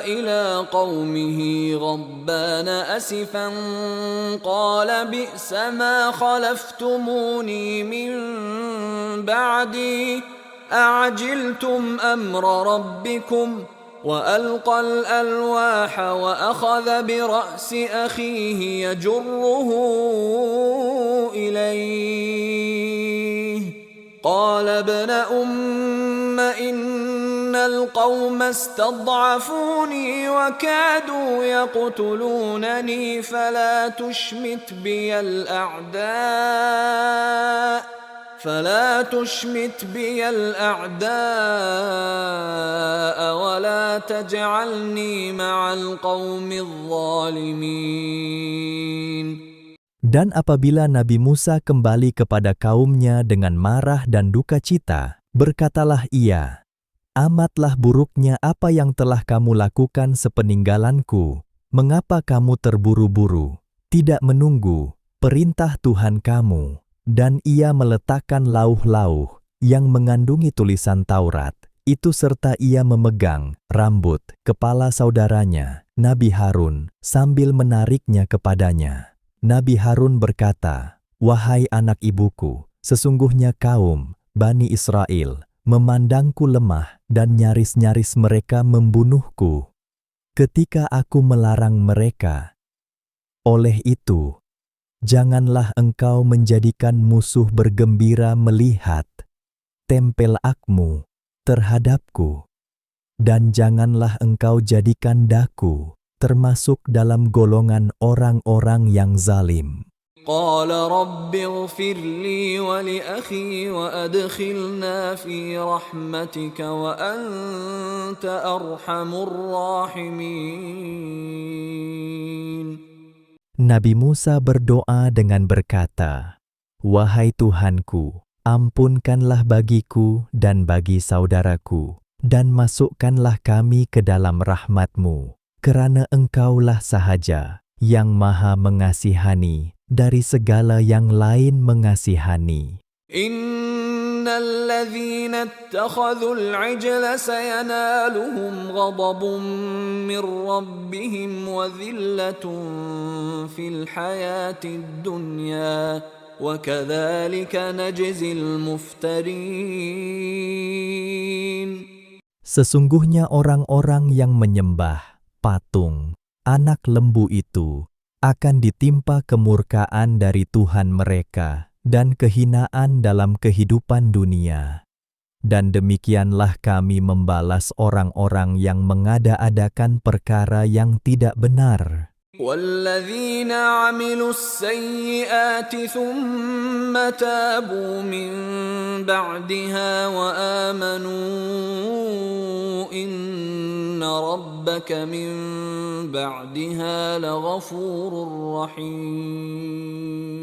إِلَى قَوْمِهِ غَضْبَانَ أَسِفًا قَالَ بِئْسَ مَا خَلَفْتُمُونِي مِن بَعْدِي أَعَجِلْتُمْ أَمْرَ رَبِّكُمْ وَأَلْقَى الْأَلْوَاحَ وَأَخَذَ بِرَأْسِ أَخِيهِ يَجُرُّهُ إِلَيْهِ قال ابن إن القوم استضعفوني وكادوا يقتلونني فلا تشمت بي الأعداء ولا تجعلني مع القوم الظالمين. Dan apabila Nabi Musa kembali kepada kaumnya dengan marah dan duka cita, berkatalah ia, amatlah buruknya apa yang telah kamu lakukan sepeninggalanku. Mengapa kamu terburu-buru, tidak menunggu perintah Tuhan kamu? Dan ia meletakkan lauh-lauh yang mengandungi tulisan Taurat, itu serta ia memegang rambut kepala saudaranya, Nabi Harun, sambil menariknya kepadanya. Nabi Harun berkata, wahai anak ibuku, sesungguhnya kaum Bani Israel memandangku lemah dan nyaris-nyaris mereka membunuhku ketika aku melarang mereka. Oleh itu, janganlah engkau menjadikan musuh bergembira melihat tempelakmu terhadapku, dan janganlah engkau jadikan daku termasuk dalam golongan orang-orang yang zalim. قال رب اغفر لي ولأخي وأدخلنا في رحمتك وأنت أرحم الراحمين. Nabi Musa berdoa dengan berkata, "Wahai Tuhanku, ampunkanlah bagiku dan bagi saudaraku, dan masukkanlah kami ke dalam rahmat-Mu, kerana Engkaulah sahaja yang maha mengasihani dari segala yang lain mengasihani." إن الذين اتخذوا العجل سينالهم غضب من ربهم وذلة في الحياة الدنيا وكذلك نجزي المفترين. Sesungguhnya orang-orang yang menyembah patung, anak lembu itu, akan ditimpa kemurkaan dari Tuhan mereka dan kehinaan dalam kehidupan dunia. Dan demikianlah kami membalas orang-orang yang mengada-adakan perkara yang tidak benar. والذين عملوا السيئات ثم تابوا من بعدها وآمنوا إن ربك من بعدها لغفور رحيم.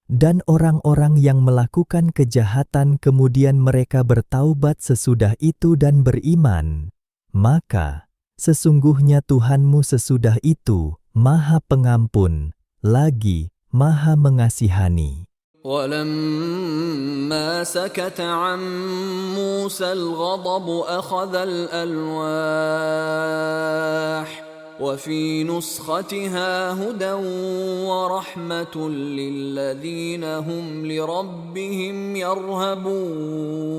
Dan orang-orang yang melakukan kejahatan kemudian mereka bertaubat sesudah itu dan beriman, maka sesungguhnya Tuhanmu sesudah itu Maha Pengampun, lagi Maha Mengasihani. ولما سكت عن موسى الغضب أخذ الألواح وفي نسختها هدى ورحمة للذين هم لربهم يرهبون.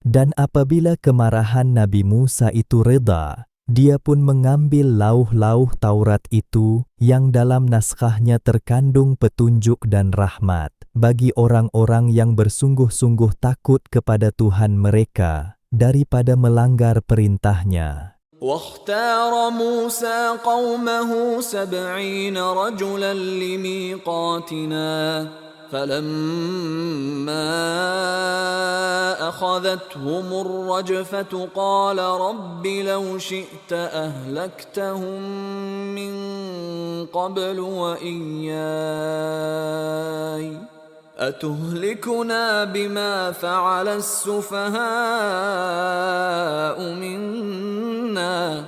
Dan apabila kemarahan Nabi Musa itu reda, dia pun mengambil lauh-lauh Taurat itu yang dalam naskahnya terkandung petunjuk dan rahmat bagi orang-orang yang bersungguh-sungguh takut kepada Tuhan mereka daripada melanggar perintahnya. واختار موسى قومه 70 رجلا لميقاتنا فلما أخذتهم الرجفة قال رب لو شئت أهلكتهم من قبل وإياي أتهلكنا بما فعل السفهاء منا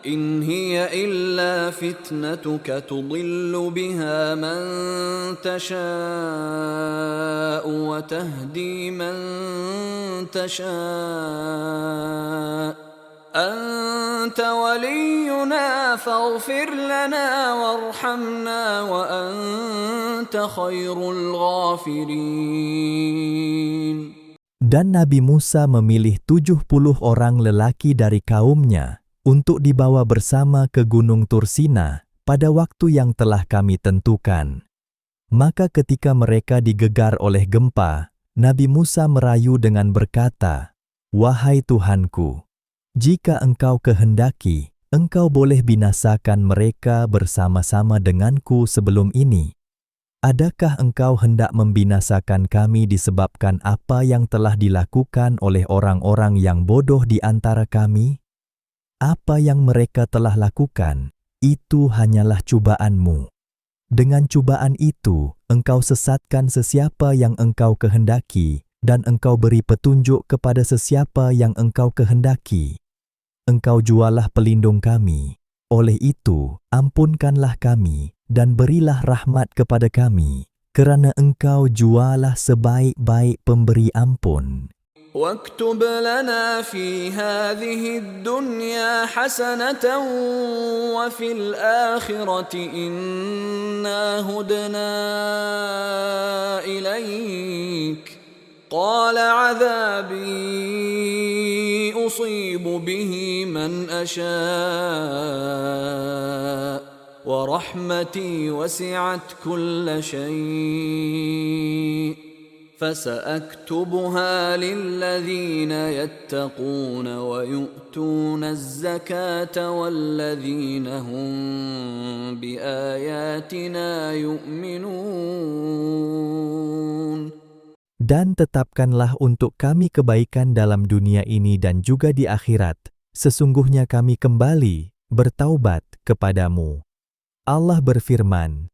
إن هي إلا فتنتك تضل بها من تشاء وتهدي من تشاء أنت ولينا فاغفر لنا وارحمنا وأنت خير الغافرين. Dan Nabi Musa memilih 70 orang lelaki dari kaumnya untuk dibawa bersama ke Gunung Tursina pada waktu yang telah kami tentukan. Maka ketika mereka digegar oleh gempa, Nabi Musa merayu dengan berkata, "Wahai Tuhanku, jika Engkau kehendaki, Engkau boleh binasakan mereka bersama-sama denganku sebelum ini. Adakah Engkau hendak membinasakan kami disebabkan apa yang telah dilakukan oleh orang-orang yang bodoh di antara kami? Apa yang mereka telah lakukan, itu hanyalah cubaan-Mu. Dengan cubaan itu, Engkau sesatkan sesiapa yang Engkau kehendaki, dan Engkau beri petunjuk kepada sesiapa yang Engkau kehendaki. Engkau jualah pelindung kami. Oleh itu, ampunkanlah kami, dan berilah rahmat kepada kami, kerana Engkau jualah sebaik-baik pemberi ampun. واكتب لنا في هذه الدنيا حسنة وفي الآخرة إنا هدنا إليك قال عذابي أصيب به من أشاء ورحمتي وسعت كل شيء فسأكتبها للذين يتقون ويؤتون الزكاة والذين هم بآياتنا يؤمنون. Dan tetapkanlah untuk kami kebaikan dalam dunia ini dan juga di akhirat. Sesungguhnya kami kembali bertaubat kepadamu. Allah berfirman,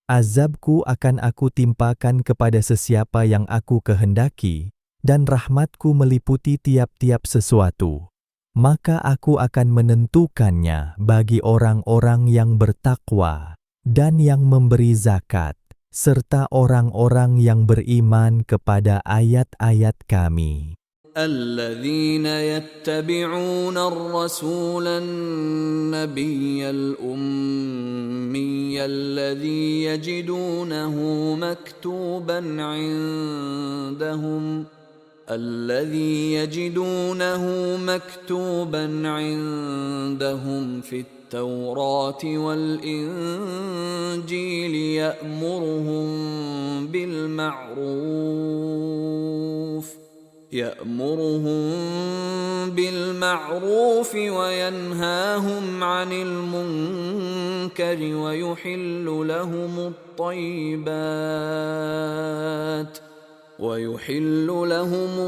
azabku akan aku timpakan kepada sesiapa yang aku kehendaki, dan rahmatku meliputi tiap-tiap sesuatu. Maka aku akan menentukannya bagi orang-orang yang bertakwa dan yang memberi zakat, serta orang-orang yang beriman kepada ayat-ayat kami. الذين يتبعون الرسول النبي الأمي الذي يجدونه مكتوبا عندهم في التوراة والإنجيل يأمرهم بالمعروف وينهاهم عن المنكر ويحل لهم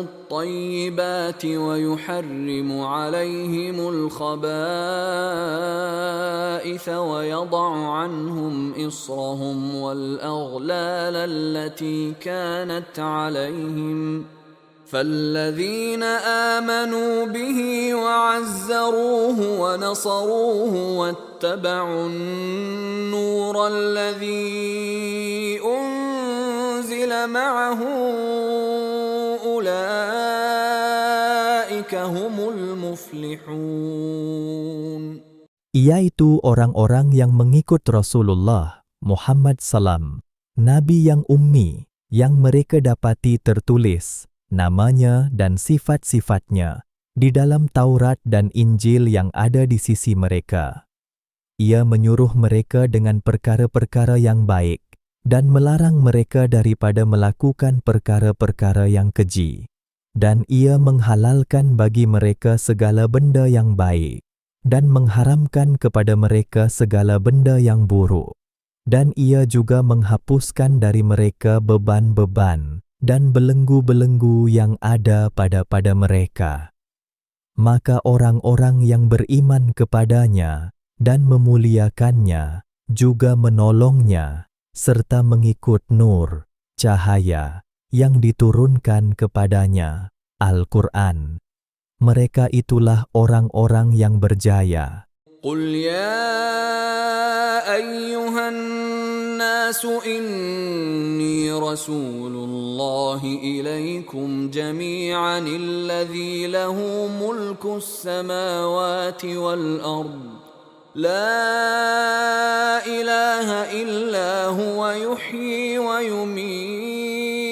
الطيبات ويحرم عليهم الخبائث ويضع عنهم إصرهم والأغلال التي كانت عليهم فالذين آمنوا به وعزروه ونصروه واتبعوا النور الذي أنزل معه أولئك هم المفلحون. Yaitu orang-orang yang mengikut Rasulullah Muhammad SAW, Nabi yang ummi, yang mereka dapati tertulis namanya dan sifat-sifatnya di dalam Taurat dan Injil yang ada di sisi mereka. Ia menyuruh mereka dengan perkara-perkara yang baik dan melarang mereka daripada melakukan perkara-perkara yang keji. Dan ia menghalalkan bagi mereka segala benda yang baik dan mengharamkan kepada mereka segala benda yang buruk. Dan ia juga menghapuskan dari mereka beban-beban dan belenggu-belenggu yang ada pada mereka. Maka orang-orang yang beriman kepadanya dan memuliakannya, juga menolongnya, serta mengikut nur, cahaya, yang diturunkan kepadanya, Al-Quran. Mereka itulah orang-orang yang berjaya. قل يا أيها الناس إني رسول الله إليكم جميعا الذي له ملك السماوات والأرض لا إله إلا هو يحيي ويميت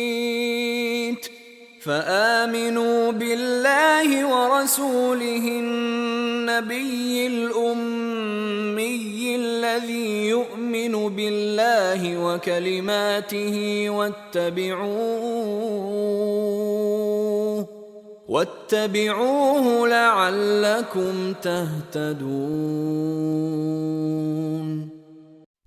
فآمنوا بالله ورسوله النبي الأمي الذي يؤمن بالله وكلماته واتبعوه لعلكم تهتدون.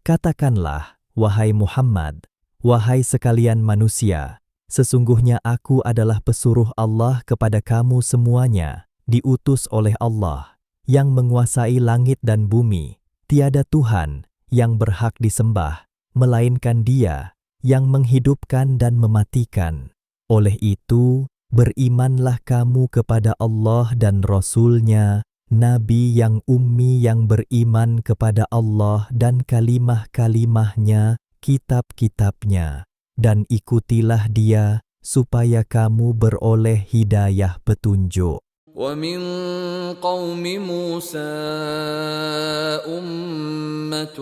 Katakanlah, wahai Muhammad, wahai sekalian manusia, sesungguhnya aku adalah pesuruh Allah kepada kamu semuanya, diutus oleh Allah, yang menguasai langit dan bumi. Tiada Tuhan yang berhak disembah, melainkan Dia yang menghidupkan dan mematikan. Oleh itu, berimanlah kamu kepada Allah dan Rasul-Nya, Nabi yang ummi yang beriman kepada Allah dan kalimah-kalimahnya, kitab-kitabnya. Dan ikutilah Dia supaya kamu beroleh hidayah petunjuk. وَمِنْ قَوْمِ مُوسَى أُمَّةٌ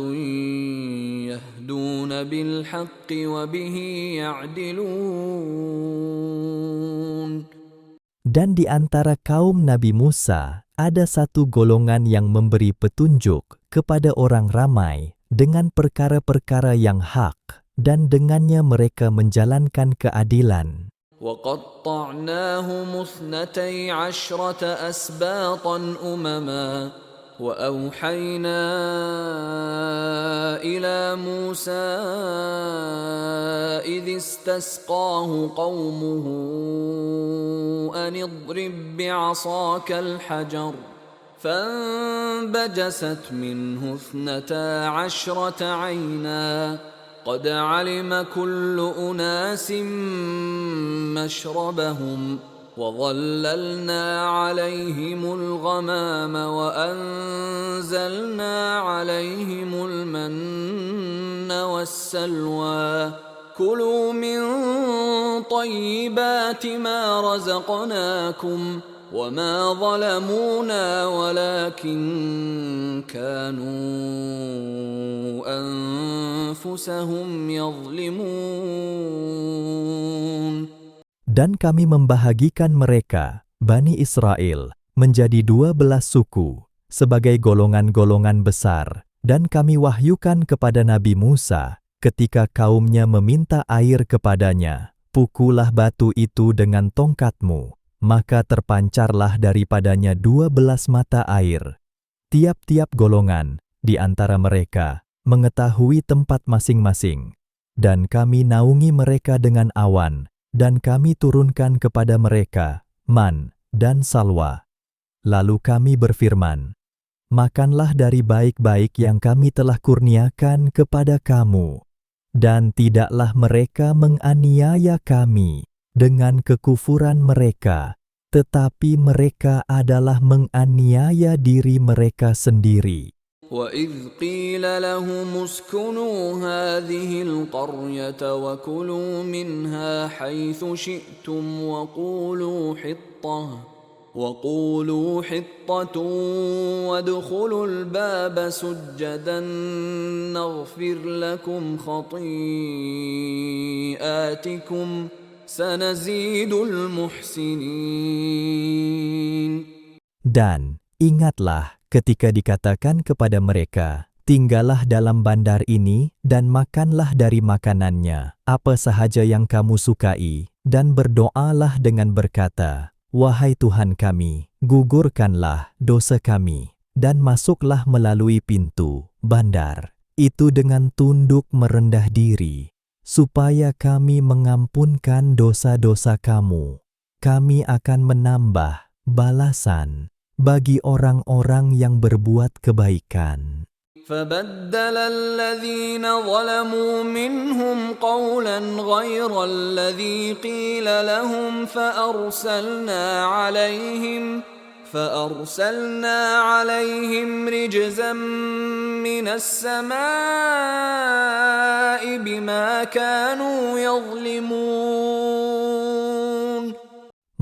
يَهْدُونَ بِالْحَقِّ وَبِهِ يَعْدِلُونَ. Dan di antara kaum Nabi Musa, ada satu golongan yang memberi petunjuk kepada orang ramai dengan perkara-perkara yang hak, dan dengannya mereka menjalankan keadilan. وقطعناهم 12 أسباطا أمما وأوحينا إلى موسى إذ استسقاه قومه أن اضرب بعصاك الحجر فانبجست منه 12 عينا قد علم كل أناس مشربهم وظللنا عليهم الغمام وأنزلنا عليهم المن والسلوى كلوا من طيبات ما رزقناكم وما ظلمونا ولكن كانوا أنفسهم يظلمون. Dan kami membahagikan mereka, Bani Israel, menjadi 12 suku, sebagai golongan-golongan besar, dan kami wahyukan kepada Nabi Musa, ketika kaumnya meminta air kepadanya, pukullah batu itu dengan tongkatmu, maka terpancarlah daripadanya 12 mata air. Tiap-tiap golongan, di antara mereka, mengetahui tempat masing-masing, dan kami naungi mereka dengan awan, dan kami turunkan kepada mereka man dan salwa. Lalu kami berfirman, makanlah dari baik-baik yang kami telah kurniakan kepada kamu, dan tidaklah mereka menganiaya kami dengan kekufuran mereka, tetapi mereka adalah menganiaya diri mereka sendiri. وَإِذْ قِيلَ لَهُمُ اسْكُنُوا هَٰذِهِ الْقَرْيَةَ وَكُلُوا مِنْهَا حَيْثُ شِئْتُمْ وَقُولُوا حِطَّةٌ وَادْخُلُوا الْبَابَ سُجَّدًا نَغْفِرْ لَكُمْ خَطِيئَاتِكُمْ سَنَزِيدُ الْمُحْسِنِينَ. Dan ingatlah ketika dikatakan kepada mereka, tinggallah dalam bandar ini dan makanlah dari makanannya, apa sahaja yang kamu sukai, dan berdoalah dengan berkata, wahai Tuhan kami, gugurkanlah dosa kami, dan masuklah melalui pintu bandar itu dengan tunduk merendah diri, supaya kami mengampunkan dosa-dosa kamu. Kami akan menambah balasan bagi orang-orang yang berbuat kebaikan. فَبَدَّلَ الَّذِينَ ظَلَمُوا مِنْهُمْ قَوْلًا غَيْرَ الَّذِي قِيلَ لَهُمْ فَأَرْسَلْنَا عَلَيْهِمْ رِجْزًا مِّنَ السَّمَاءِ بِمَا كَانُوا يَظْلِمُونَ.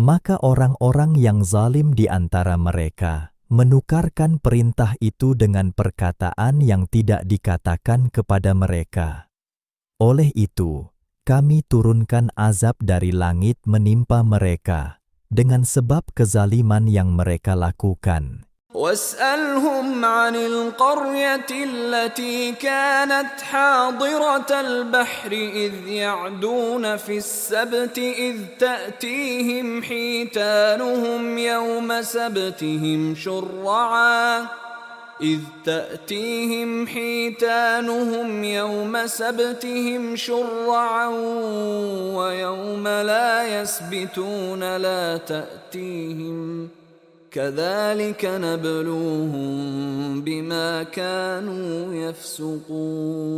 Maka orang-orang yang zalim di antara mereka menukarkan perintah itu dengan perkataan yang tidak dikatakan kepada mereka. Oleh itu, kami turunkan azab dari langit menimpa mereka dengan sebab kezaliman yang mereka lakukan. واسألهم عن القرية التي كانت حاضرة البحر إذ يعدون في السبت إذ تأتيهم حيتانهم يوم سبتهم شرعا ويوم لا يسبتون لا تأتيهم كذلك نبلوهم بما كانوا يفسقون.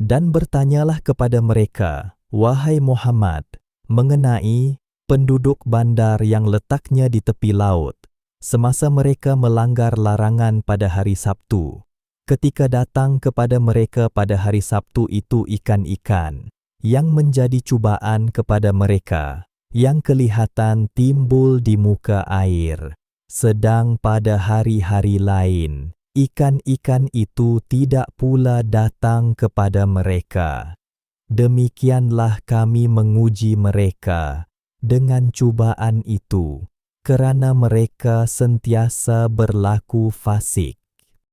Dan bertanyalah kepada mereka, wahai Muhammad, mengenai penduduk bandar yang letaknya di tepi laut, semasa mereka melanggar larangan pada hari Sabtu, ketika datang kepada mereka pada hari Sabtu itu ikan-ikan, yang menjadi cubaan kepada mereka, yang kelihatan timbul di muka air, sedang pada hari-hari lain, ikan-ikan itu tidak pula datang kepada mereka. Demikianlah kami menguji mereka dengan cubaan itu, kerana mereka sentiasa berlaku fasik.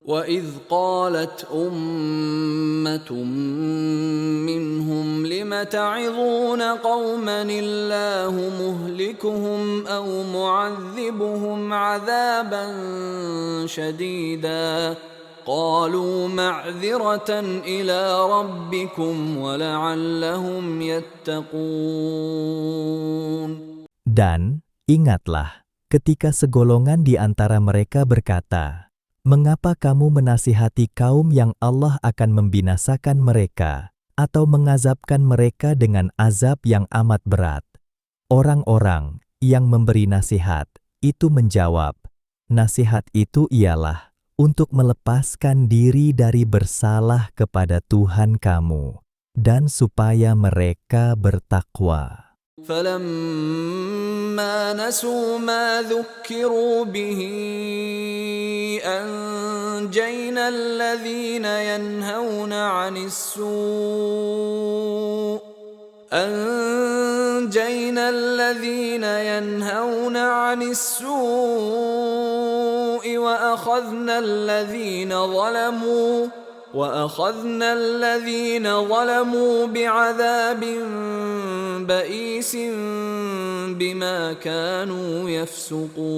وَإِذْ قَالَتْ أُمَّةٌ مِّنْهُمْ لِمَ تَعِظُونَ قَوْمًا اللَّهُ مُهْلِكُهُمْ أَوْ مُعَذِّبُهُمْ عَذَابًا شَدِيدًا قَالُوا مَعْذِرَةً إِلَىٰ رَبِّكُمْ وَلَعَلَّهُمْ يَتَّقُونَ. Dan ingatlah ketika segolongan di antara mereka berkata, "Mengapa kamu menasihati kaum yang Allah akan membinasakan mereka atau mengazabkan mereka dengan azab yang amat berat?" Orang-orang yang memberi nasihat itu menjawab, "Nasihat itu ialah untuk melepaskan diri dari bersalah kepada Tuhan kamu dan supaya mereka bertakwa." فَلَمَّا نَسُوا مَا ذُكِّرُوا بِهِ أَنجَيْنَا الَّذِينَ يَنْهَوْنَ عَنِ السُّوءِ وَأَخَذْنَا الَّذِينَ ظَلَمُوا بِعَذَابٍ بَئِيسٍ بِمَا كَانُوا يَفْسُقُونَ.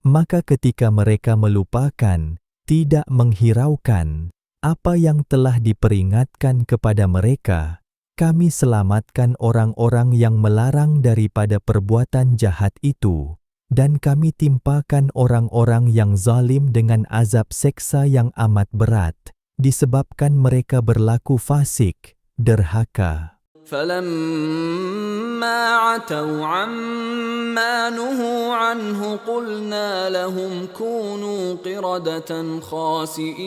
Maka ketika mereka melupakan, tidak menghiraukan apa yang telah diperingatkan kepada mereka, kami selamatkan orang-orang yang melarang daripada perbuatan jahat itu, dan kami timpakan orang-orang yang zalim dengan azab seksa yang amat berat, disebabkan mereka berlaku fasik, derhaka. فَلَمَّا عَتَوْا عَمَّا نُهُوا عَنْهُ قُلْنَا لَهُمْ كُونُوا قِرَدَةً خَاسِئِينَ.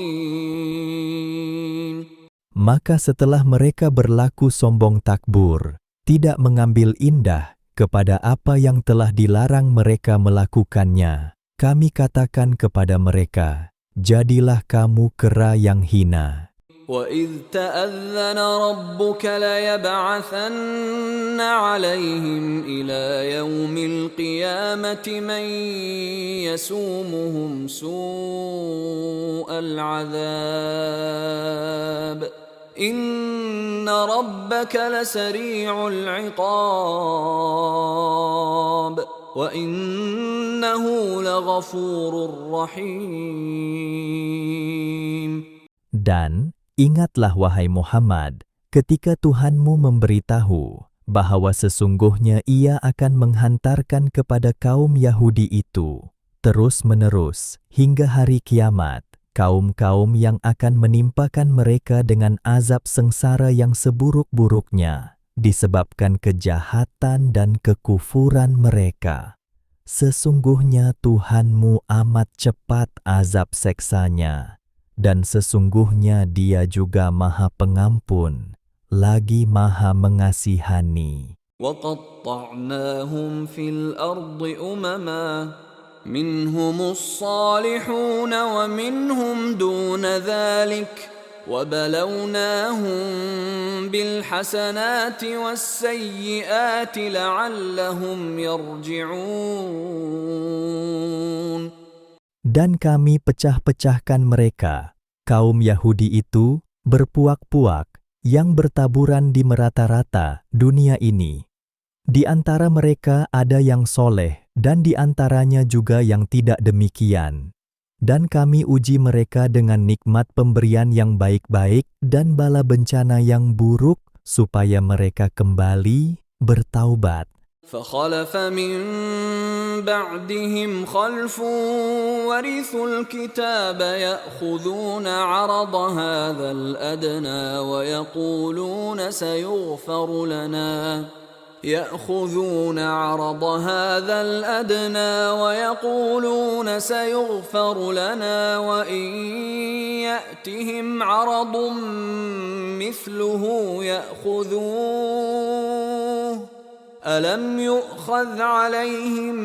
Maka setelah mereka berlaku sombong takbur, tidak mengambil indah kepada apa yang telah dilarang mereka melakukannya, kami katakan kepada mereka, jadilah kamu kera yang hina. وَإِذْ تَأَذَّنَ رَبُّكَ لَيَبْعَثَنَّ عَلَيْهِمْ إِلَى يَوْمِ الْقِيَامَةِ مَنْ يَسُومُهُمْ سُوءَ الْعَذَابِ إِنَّ رَبَّكَ لَسَرِيعُ الْعِقَابِ وَإِنَّهُ لَغَفُورٌ رَحِيمٌ. Dan ingatlah wahai Muhammad, ketika Tuhanmu memberitahu bahwa sesungguhnya Ia akan menghantarkan kepada kaum Yahudi itu, terus-menerus hingga hari kiamat, kaum-kaum yang akan menimpakan mereka dengan azab sengsara yang seburuk-buruknya, disebabkan kejahatan dan kekufuran mereka. Sesungguhnya Tuhanmu amat cepat azab seksanya, dan sesungguhnya Dia juga Maha Pengampun, lagi Maha Mengasihani. وَقَطَّعْنَاهُمْ فِي الْأَرْضِ أُمَمًا مِنْهُمُ الصَّالِحُونَ وَمِنْهُمْ دُونَ ذَلِكَ وَبَلَوْنَاهُمْ بِالْحَسَنَاتِ وَالسَّيِّئَاتِ لَعَلَّهُمْ يَرْجِعُونَ. Dan kami pecah-pecahkan mereka, kaum Yahudi itu, berpuak-puak, yang bertaburan di merata-rata dunia ini. Di antara mereka ada yang soleh, dan di antaranya juga yang tidak demikian. Dan kami uji mereka dengan nikmat pemberian yang baik-baik dan bala bencana yang buruk, supaya mereka kembali bertaubat. فَخَلَفَ مِن بَعْدِهِمْ خَلْفٌ وَرِثُوا الْكِتَابَ يَأْخُذُونَ عَرَضَ هَذَا الْأَدْنَى وَيَقُولُونَ سَيُغْفَرُ لَنَا وَإِنْ يَأْتِهِمْ عَرَضٌ مِثْلُهُ يَأْخُذُوهُ أَلَمْ يُؤْخَذْ عَلَيْهِمْ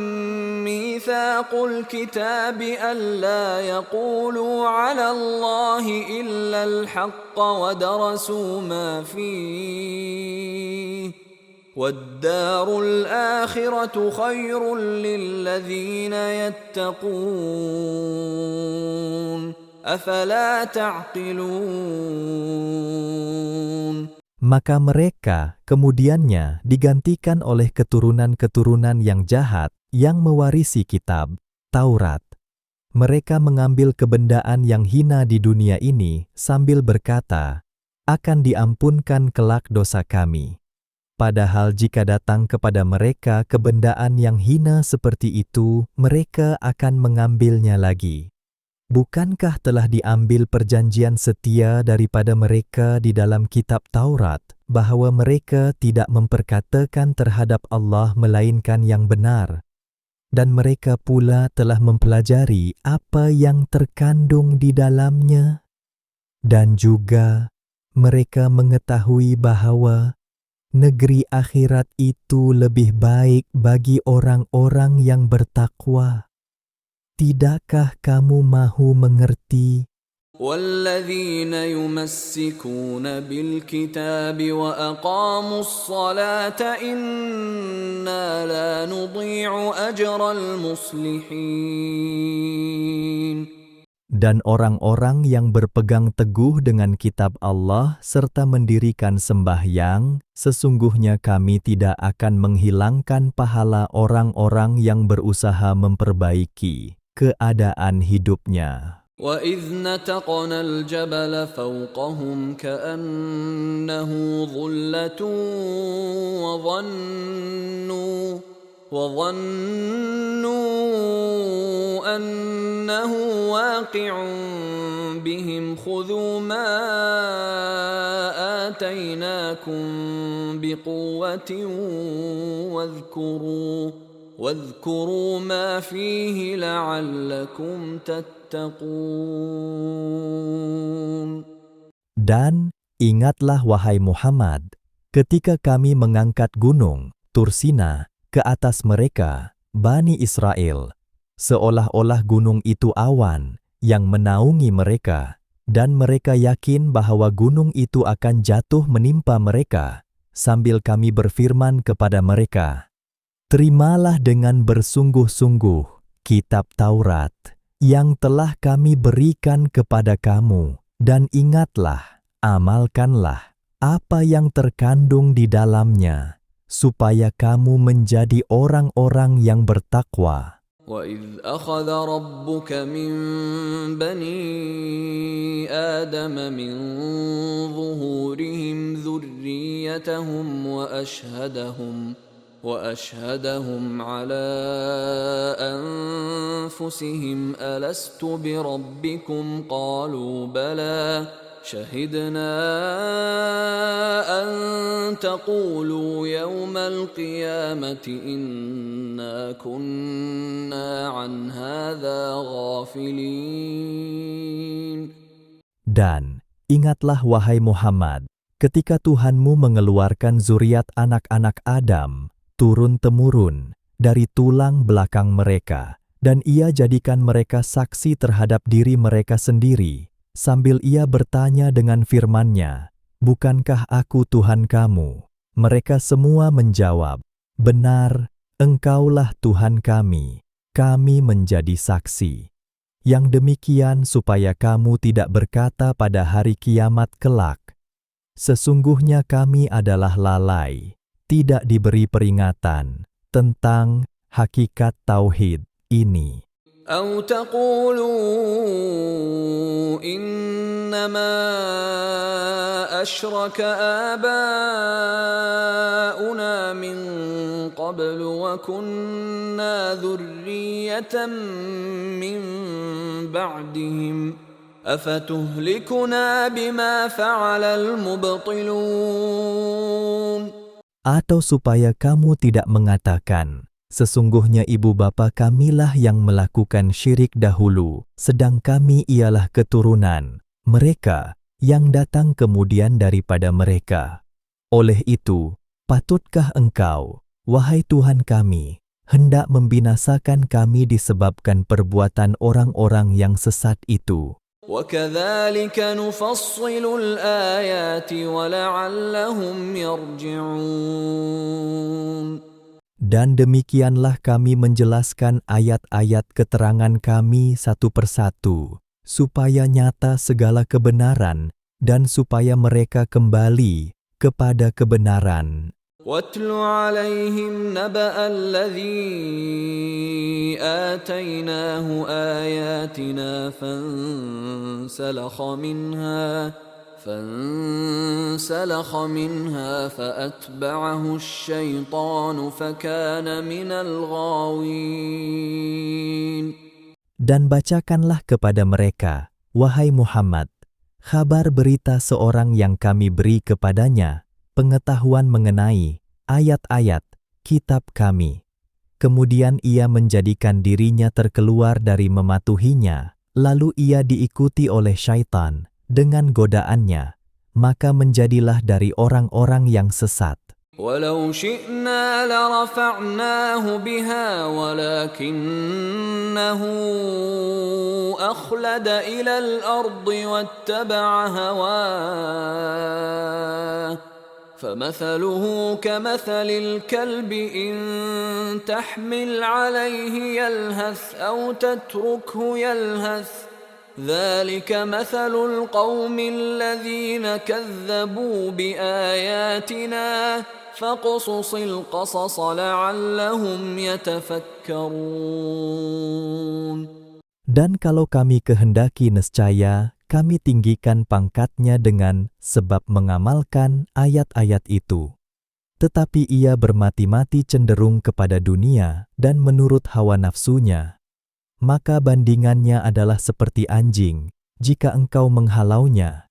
مِيثَاقُ الْكِتَابِ أَلَّا يَقُولُوا عَلَى اللَّهِ إِلَّا الْحَقَّ وَدَرَسُوا مَا فِيهِ وَالدَّارُ الْآخِرَةُ خَيْرٌ لِّلَّذِينَ يَتَّقُونَ أَفَلَا تَعْقِلُونَ. Maka mereka kemudiannya digantikan oleh keturunan-keturunan yang jahat yang mewarisi kitab, Taurat. Mereka mengambil kebendaan yang hina di dunia ini sambil berkata, akan diampunkan kelak dosa kami. Padahal jika datang kepada mereka kebendaan yang hina seperti itu, mereka akan mengambilnya lagi. Bukankah telah diambil perjanjian setia daripada mereka di dalam kitab Taurat, bahwa mereka tidak memperkatakan terhadap Allah melainkan yang benar, dan mereka pula telah mempelajari apa yang terkandung di dalamnya? Dan juga mereka mengetahui bahwa negeri akhirat itu lebih baik bagi orang-orang yang bertakwa. Tidakkah kamu mahu mengerti? وَالَّذِينَ يُمَسِّكُونَ بِالْكِتَابِ وَأَقَامُوا الصَّلَاةَ إِنَّا لَا نُضِيعُ أَجْرَ الْمُصْلِحِينَ. Dan orang-orang yang berpegang teguh dengan kitab Allah serta mendirikan sembahyang, sesungguhnya kami tidak akan menghilangkan pahala orang-orang yang berusaha memperbaiki keadaan hidupnya. وَإِذْ نَتَقْنَا الْجَبَلَ فَوْقَهُمْ كَأَنَّهُ ظُلَّةٌ وَظَنُّوا أَنَّهُ واقع بهم خُذُوا مَا آتَيْنَاكُمْ بِقُوَّةٍ واذكروا ما فيه لعلكم تتقون. Dan ingatlah wahai Muhammad, ketika kami mengangkat gunung Tursina ke atas mereka, Bani Israel, seolah-olah gunung itu awan yang menaungi mereka, dan mereka yakin bahwa gunung itu akan jatuh menimpa mereka, sambil kami berfirman kepada mereka, terimalah dengan bersungguh-sungguh kitab Taurat yang telah kami berikan kepada kamu, dan ingatlah, amalkanlah apa yang terkandung di dalamnya, supaya kamu menjadi orang-orang yang bertakwa. وَإِذْ أَخَذَ رَبُّكَ مِنْ بَنِي آدَمَ مِنْ ظُهُورِهِمْ ذُرِّيَّتَهُمْ وَأَشْهَدَهُمْ عَلَى أَنفُسِهِمْ أَلَسْتُ بِرَبِّكُمْ قَالُوا بَلَى شَهِدْنَا أَن تَقُولُوا يَوْمَ الْقِيَامَةِ إِنَّا كُنَّا عَنْ هَذَا غَافِلِينَ. Dan ingatlah wahai Muhammad, ketika Tuhanmu mengeluarkan zuriat anak-anak Adam, turun-temurun, dari tulang belakang mereka, dan ia jadikan mereka saksi terhadap diri mereka sendiri, sambil ia bertanya dengan firman-Nya, bukankah aku Tuhan kamu? Mereka semua menjawab, benar, Engkaulah Tuhan kami menjadi saksi. Yang demikian supaya kamu tidak berkata pada hari kiamat kelak, sesungguhnya kami adalah lalai, tidak diberi peringatan tentang hakikat tauhid ini. أَوْ تَقُولُوا إِنَّمَا أَشْرَكَ آبَاؤُنَا مِنْ قَبْلُ وَكُنَّا ذُرِّيَّةً مِنْ بَعْدِهِمْ أَفَتُهْلِكُنَا بِمَا فَعَلَ الْمُبْطِلُونَ. Atau supaya kamu tidak mengatakan, sesungguhnya ibu bapa kamilah yang melakukan syirik dahulu, sedang kami ialah keturunan mereka yang datang kemudian daripada mereka. Oleh itu, patutkah engkau, wahai Tuhan kami, hendak membinasakan kami disebabkan perbuatan orang-orang yang sesat itu? وَكَذَلِكَ نُفَصِّلُ الْآيَاتِ وَلَعَلَّهُمْ يَرْجِعُونَ. Dan demikianlah kami menjelaskan ayat-ayat keterangan kami satu persatu, supaya nyata segala kebenaran dan supaya mereka kembali kepada kebenaran. وَاتْلُ عَلَيْهِمْ نَبَأَ الَّذِي آتَيْنَاهُ آيَاتِنَا فانسلخ منها فأتبعه الشيطان فكان من الغاوين. Dan bacakanlah kepada mereka, wahai Muhammad, kabar berita seorang yang kami beri kepadanya pengetahuan mengenai ayat-ayat kitab kami. Kemudian ia menjadikan dirinya terkeluar dari mematuhinya, lalu ia diikuti oleh syaitan dengan godaannya, maka menjadilah dari orang-orang yang sesat. ولو شئنا لرفعناه بها ولكنه أخلد إلى الأرض واتبع هواه فمثله كمثل الكلب إن تحمل عليه يلهث أو تتركه يلهث ذلك مثل القوم الذين كذبوا بآياتنا فاقصص القصص لعلهم يتفكرون. Dan kalau kami kehendaki nescaya, kami tinggikan pangkatnya dengan sebab mengamalkan ayat-ayat itu. Tetapi ia bermati-mati cenderung kepada dunia dan menurut hawa nafsunya. Maka bandingannya adalah seperti anjing, jika engkau menghalaunya.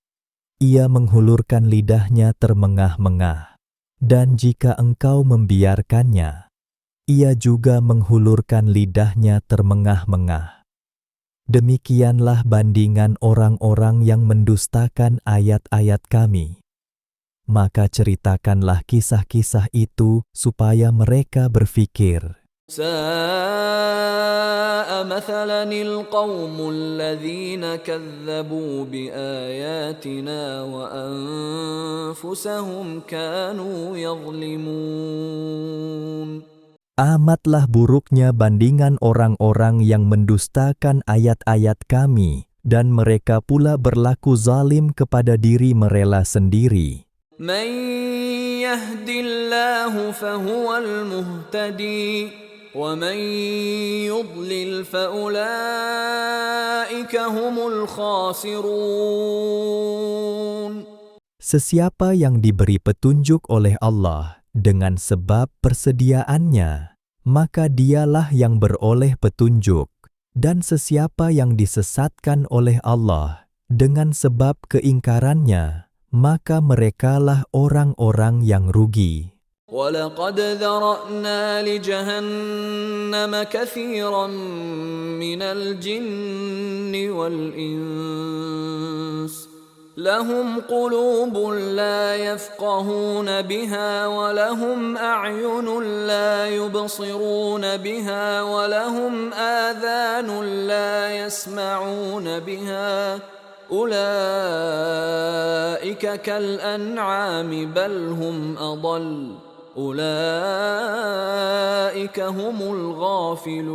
Ia menghulurkan lidahnya termengah-mengah, dan jika engkau membiarkannya, ia juga menghulurkan lidahnya termengah-mengah. Demikianlah bandingan orang-orang yang mendustakan ayat-ayat kami. Maka ceritakanlah kisah-kisah itu supaya mereka berfikir. ساء مثلا القوم الذين كذبوا بآياتنا وأنفسهم كانوا يظلمون. Amatlah buruknya bandingan orang-orang yang mendustakan ayat-ayat kami, dan mereka pula berlaku zalim kepada diri mereka sendiri. من يهد الله فهو المهتدي ومن يضلل فأولئك هم الخاسرون. Sesiapa yang diberi petunjuk oleh Allah dengan sebab persediaannya, maka dialah yang beroleh petunjuk, dan sesiapa yang disesatkan oleh Allah dengan sebab keingkarannya, maka merekalah orang-orang yang rugi. وَلَقَدْ ذَرَأْنَا لِجَهَنَّمَ كَثِيرًا مِنَ الْجِنِّ وَالْإِنسِ لَهُمْ قُلُوبٌ لَا يَفْقَهُونَ بِهَا وَلَهُمْ أَعْيُنٌ لَا يُبْصِرُونَ بِهَا وَلَهُمْ آذَانٌ لَا يَسْمَعُونَ بِهَا أُولَئِكَ كَالْأَنْعَامِ بَلْ هُمْ أَضَلُّ أُولَئِكَ هُمُ الْغَافِلُونَ.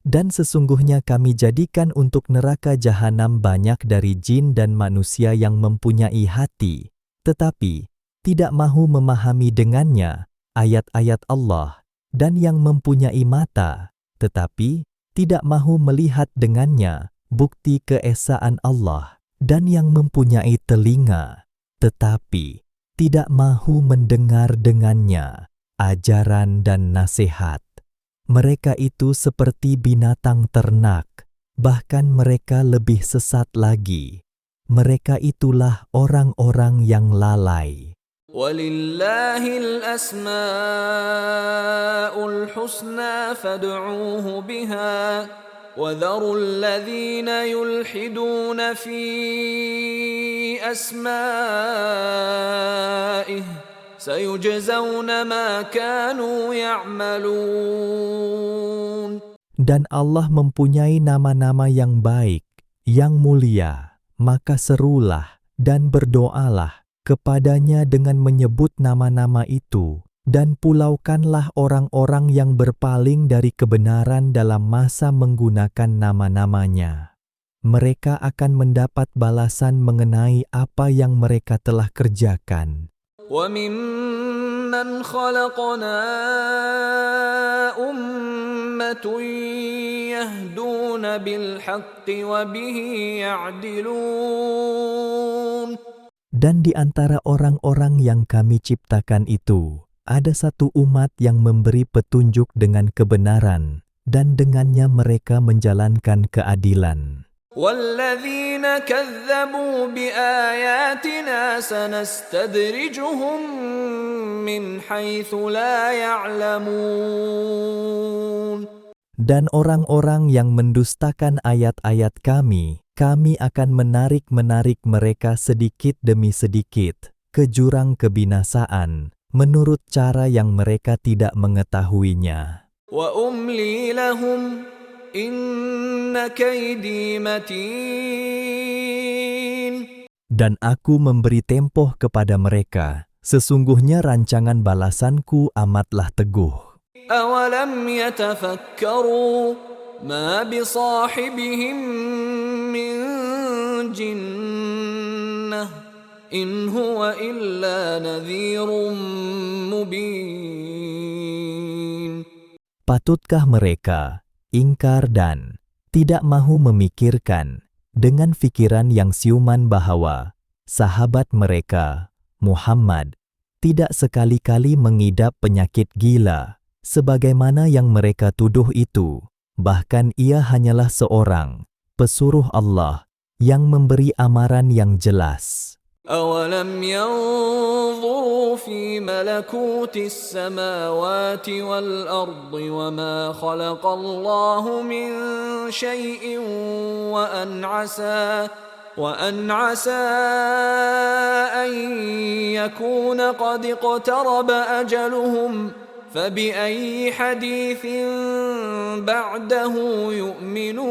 Dan sesungguhnya kami jadikan untuk neraka jahanam banyak dari jin dan manusia yang mempunyai hati, tetapi tidak mahu memahami dengannya ayat-ayat Allah, dan yang mempunyai mata, tetapi tidak mahu melihat dengannya bukti keesaan Allah, dan yang mempunyai telinga, tetapi tidak mahu mendengar dengannya ajaran dan nasihat. Mereka itu seperti binatang ternak, bahkan mereka lebih sesat lagi. Mereka itulah orang-orang yang lalai. وَلِلَّهِ الْأَسْمَاءُ الْحُسْنَى فَادْعُوهُ بِهَا وَذَرُوا الَّذِينَ يُلْحِدُونَ فِي أَسْمَائِهِ سَيُجْزَوْنَ مَا كَانُوا يَعْمَلُونَ. Dan Allah mempunyai nama-nama yang baik, yang mulia, maka serulah dan berdoalah kepadanya dengan menyebut nama-nama itu, dan pulaukanlah orang-orang yang berpaling dari kebenaran dalam masa menggunakan nama-namanya. Mereka akan mendapat balasan mengenai apa yang mereka telah kerjakan. وَمِمَّنْ خَلَقْنَا أُمَّةٌ يَهْدُونَ بِالْحَقِّ وَبِهِ يَعْدِلُونَ. Dan di antara orang-orang yang kami ciptakan itu, ada satu umat yang memberi petunjuk dengan kebenaran, dan dengannya mereka menjalankan keadilan. وَالَّذِينَ كَذَّبُوا بِآيَاتِنَا سَنَسْتَدْرِجُهُم مِّنْ حَيْثُ لَا يَعْلَمُونَ. Dan orang-orang yang mendustakan ayat-ayat kami akan menarik mereka sedikit demi sedikit ke jurang kebinasaan, menurut cara yang mereka tidak mengetahuinya. وَأُمْلِي لَهُمْ إِنَّ كَيْدِي مَتِينٌ. Dan aku memberi tempoh kepada mereka, sesungguhnya rancangan balasanku amatlah teguh. أَوَلَمْ يَتَفَكَّرُوا مَا بِصَاحِبِهِم مِّن جِنَّةٍ إِنْ هُوَ إِلَّا نَذِيرٌ مُبِينٌ. Patutkah mereka ingkar dan tidak mahu memikirkan dengan pikiran yang siuman bahwa sahabat mereka, Muhammad, tidak sekali-kali mengidap penyakit gila, sebagaimana yang mereka tuduh itu, bahkan ia hanyalah seorang pesuruh Allah yang memberi amaran yang jelas. أَوَلَمْ يَنظُرُوا فِي مَلَكُوتِ السَّمَاوَاتِ وَالْأَرْضِ وَمَا خَلَقَ اللَّهُ مِنْ شَيْءٍ وَأَنْ عَسَى أَنْ يَكُونَ قَدِ اقْتَرَبَ أَجَلُهُمْ فَبِأَيِّ حَدِيثٍ بَعْدَهُ يُؤْمِنُونَ.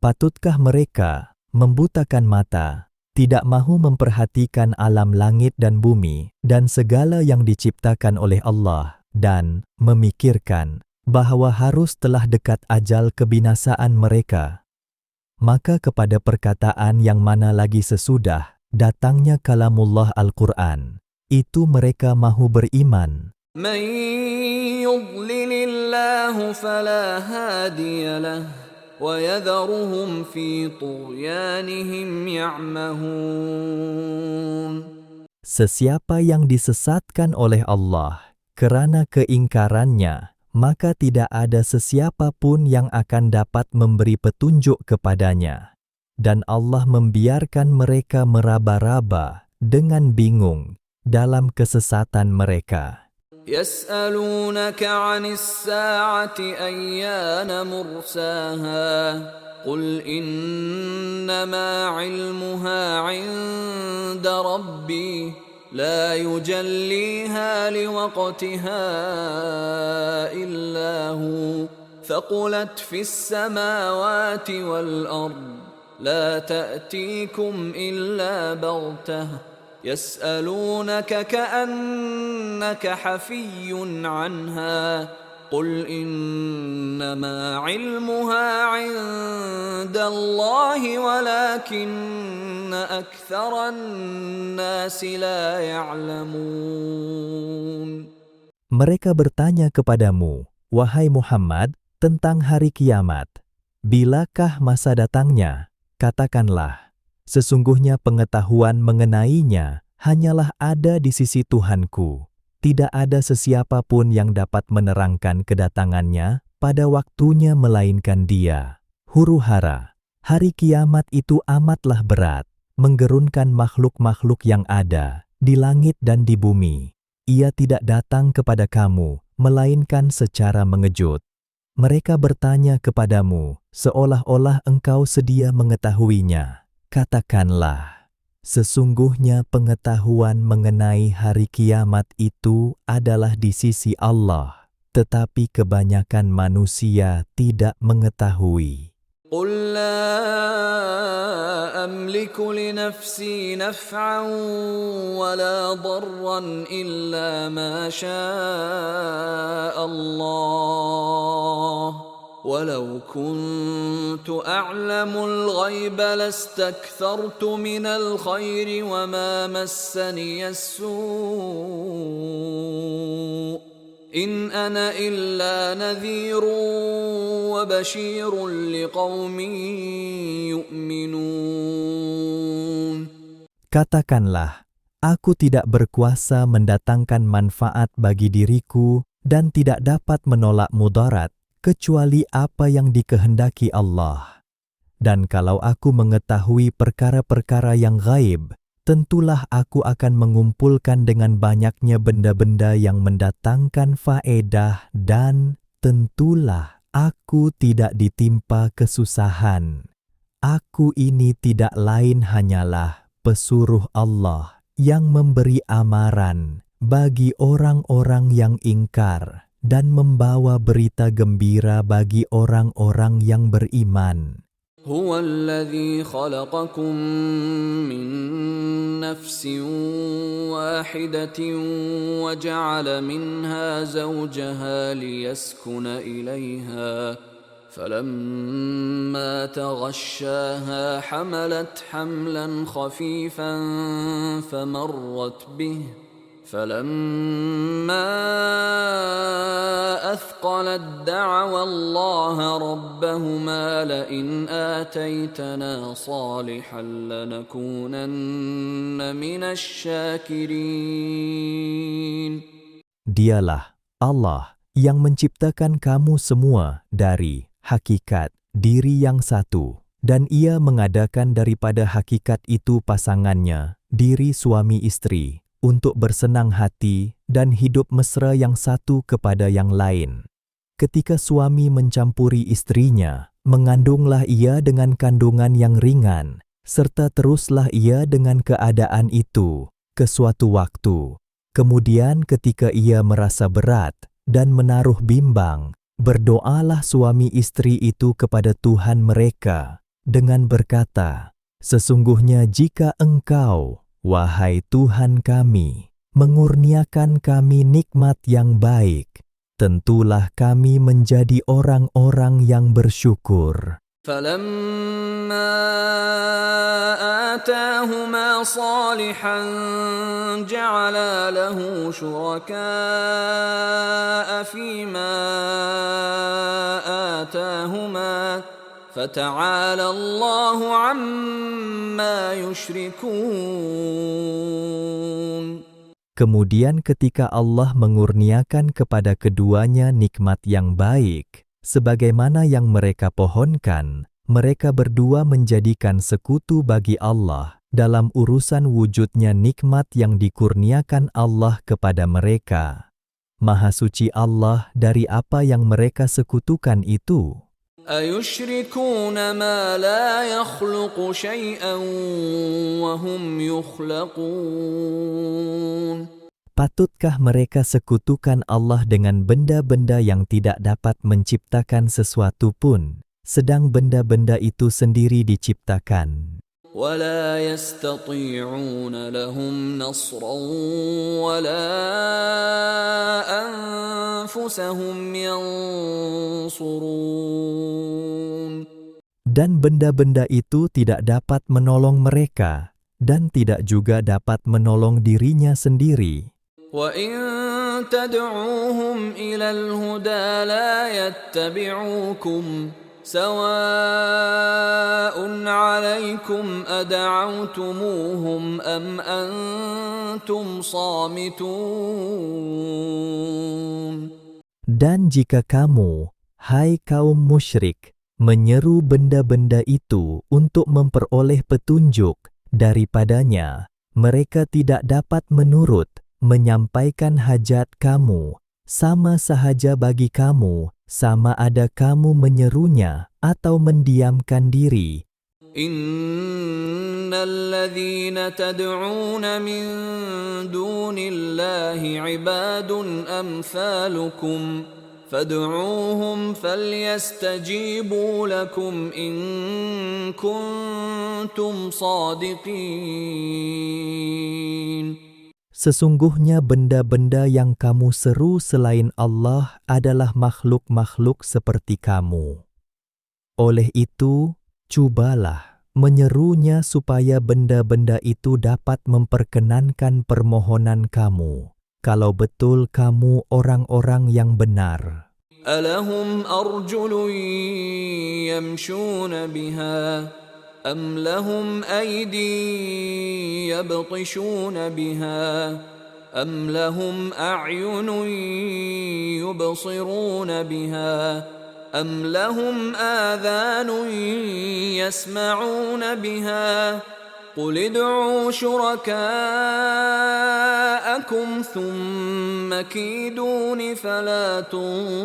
Patutkah mereka membutakan mata, tidak mahu memperhatikan alam langit dan bumi, dan segala yang diciptakan oleh Allah, dan memikirkan bahwa harus telah dekat ajal kebinasaan mereka? Maka kepada perkataan yang mana lagi sesudah datangnya kalamullah Al-Quran, itu mereka mahu beriman. مَن يُضْلِلِ اللَّهُ فَلَا هَادِيَ لَهُ وَيَذَرُهُمْ فِي طُغْيَانِهِمْ يَعْمَهُونَ. Sesiapa yang disesatkan oleh Allah kerana keingkarannya, maka tidak ada sesiapa pun yang akan dapat memberi petunjuk kepadanya. Dan Allah membiarkan mereka meraba-raba dengan bingung dalam kesesatan mereka. يَسْأَلُونَكَ عَنِ السَّاعَةِ أَيَّانَ مُرْسَاهَا قُلْ إِنَّمَا عِلْمُهَا عِندَ رَبِّي لَا يُجَلِّيهَا لِوَقْتِهَا إِلَّا هُوَ ثَقُلَتْ فِي السَّمَاوَاتِ وَالْأَرْضِ لَا تَأْتِيكُمْ إِلَّا بَغْتَةً يَسْأَلُونَكَ كَأَنَّكَ حَفِيٌّ عَنْهَا قُلْ إِنَّمَا عِلْمُهَا عِندَ اللَّهِ وَلَكِنَّ أَكْثَرَ النَّاسِ لَا يَعْلَمُونَ. Mereka bertanya kepadamu, wahai Muhammad, tentang hari kiamat. Bilakah masa datangnya? Katakanlah, sesungguhnya pengetahuan mengenainya hanyalah ada di sisi Tuhanku. Tidak ada sesiapa pun yang dapat menerangkan kedatangannya pada waktunya melainkan Dia. Huru-hara, hari kiamat itu amatlah berat, menggerunkan makhluk-makhluk yang ada di langit dan di bumi. Ia tidak datang kepada kamu, melainkan secara mengejut. Mereka bertanya kepadamu, seolah-olah engkau sedia mengetahuinya. Katakanlah, sesungguhnya pengetahuan mengenai hari kiamat itu adalah di sisi Allah. tetapi kebanyakan manusia tidak mengetahui. قل لا أملك لنفسي نفعا ولا ضرا إلا ما شاء الله ولو كنت أعلم الغيب لاستكثرت من الخير وما مسني السوء إن أنا إلا نذير وبشير لقوم يؤمنون. Katakanlah, aku tidak berkuasa mendatangkan manfaat bagi diriku dan tidak dapat menolak mudarat, kecuali apa yang dikehendaki Allah. Dan kalau aku mengetahui perkara-perkara yang gaib, tentulah aku akan mengumpulkan dengan banyaknya benda-benda yang mendatangkan faedah dan tentulah aku tidak ditimpa kesusahan. Aku ini tidak lain hanyalah pesuruh Allah yang memberi amaran bagi orang-orang yang ingkar dan membawa berita gembira bagi orang-orang yang beriman. هو الذي خلقكم من نفس واحدة وجعل منها زوجها ليسكن إليها فلما تغشاها حملت حملا خفيفا فمرت به فلما أثقلت دعوا الله ربهما لئن آتيتنا صالحا لنكونن من الشاكرين. Dialah Allah yang menciptakan kamu semua dari hakikat diri yang satu, dan Ia mengadakan daripada hakikat itu pasangannya, diri suami istri, untuk bersenang hati dan hidup mesra yang satu kepada yang lain. Ketika suami mencampuri istrinya, mengandunglah ia dengan kandungan yang ringan, serta teruslah ia dengan keadaan itu ke suatu waktu. Kemudian ketika ia merasa berat dan menaruh bimbang, berdoalah suami istri itu kepada Tuhan mereka dengan berkata, "Sesungguhnya jika Engkau, wahai Tuhan kami, mengurniakan kami nikmat yang baik, tentulah kami menjadi orang-orang yang bersyukur." فلما آتاهما صالحا جعلا له شركاء فيما آتاهما فتعالى الله عما يشركون. Kemudian ketika Allah mengurniakan kepada keduanya nikmat yang baik, sebagaimana yang mereka pohonkan, mereka berdua menjadikan sekutu bagi Allah dalam urusan wujudnya nikmat yang dikurniakan Allah kepada mereka. Maha suci Allah dari apa yang mereka sekutukan itu. أَيُشْرِكُونَ مَا لَا يَخْلُقُ شَيْئًا وَهُمْ يُخْلَقُونَ. Patutkah mereka sekutukan Allah dengan benda-benda yang tidak dapat menciptakan sesuatu pun, sedang benda-benda itu sendiri diciptakan? وَلَا يَسْتَطِيعُونَ لَهُمْ نَصْرًا وَلَا أَنفُسَهُمْ يَنصُرُونَ. Dan benda-benda itu tidak dapat menolong mereka, dan tidak juga dapat menolong dirinya sendiri. وَإِن تَدْعُوهُمْ إِلَى الْهُدَى لَا يَتَّبِعُوكُمْ سَوَاءٌ عَلَيْكُمْ أَدَعَوْتُمُوهُمْ أَمْ أَنْتُمْ صَامِتُونَ. Dan jika kamu, hai kaum musyrik, menyeru benda-benda itu untuk memperoleh petunjuk daripadanya, mereka tidak dapat menurut, menyampaikan hajat kamu, sama sahaja bagi kamu, sama ada kamu menyerunya atau mendiamkan diri. Innal ladzina tad'una min dunillahi ibadun amsalukum فادعوهم فليستجيبوا لكم إن كنتم صادقين. Sesungguhnya benda-benda yang kamu seru selain Allah adalah makhluk-makhluk seperti kamu. Oleh itu, cubalah menyerunya supaya benda-benda itu dapat memperkenankan permohonan kamu, kalau betul kamu orang-orang yang benar. ألهم أرجل يمشون بها أم لهم أيدي يبطشون بها أم لهم أعين يبصرون بها أم لهم آذان يسمعون بها قل ادعوا شركاءكم ثم كيدون فلا تنظرون.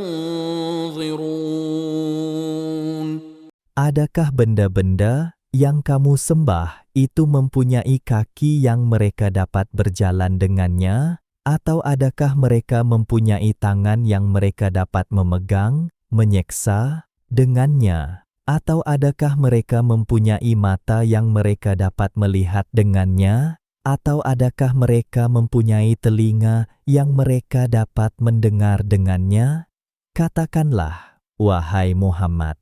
Adakah benda-benda yang kamu sembah itu mempunyai kaki yang mereka dapat berjalan dengannya, atau adakah mereka mempunyai tangan yang mereka dapat memegang, menyeksa dengannya, atau adakah mereka mempunyai mata yang mereka dapat melihat dengannya, atau adakah mereka mempunyai telinga yang mereka dapat mendengar dengannya? Katakanlah, wahai Muhammad,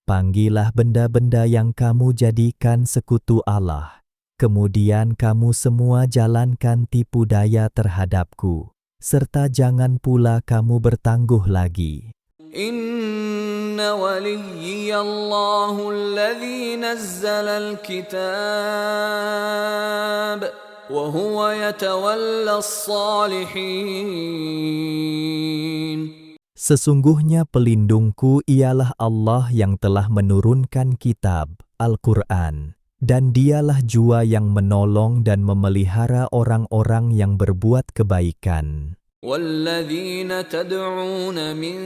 panggillah benda-benda yang kamu jadikan sekutu Allah. Kemudian kamu semua jalankan tipu daya terhadapku, serta jangan pula kamu bertangguh lagi. Inna waliyallahu alladhi nazzala al-kitab wa huwa yatawalla as-salihin. Sesungguhnya pelindungku ialah Allah yang telah menurunkan kitab, Al-Quran, dan dialah jua yang menolong dan memelihara orang-orang yang berbuat kebaikan. وَالَّذِينَ تَدْعُونَ مِن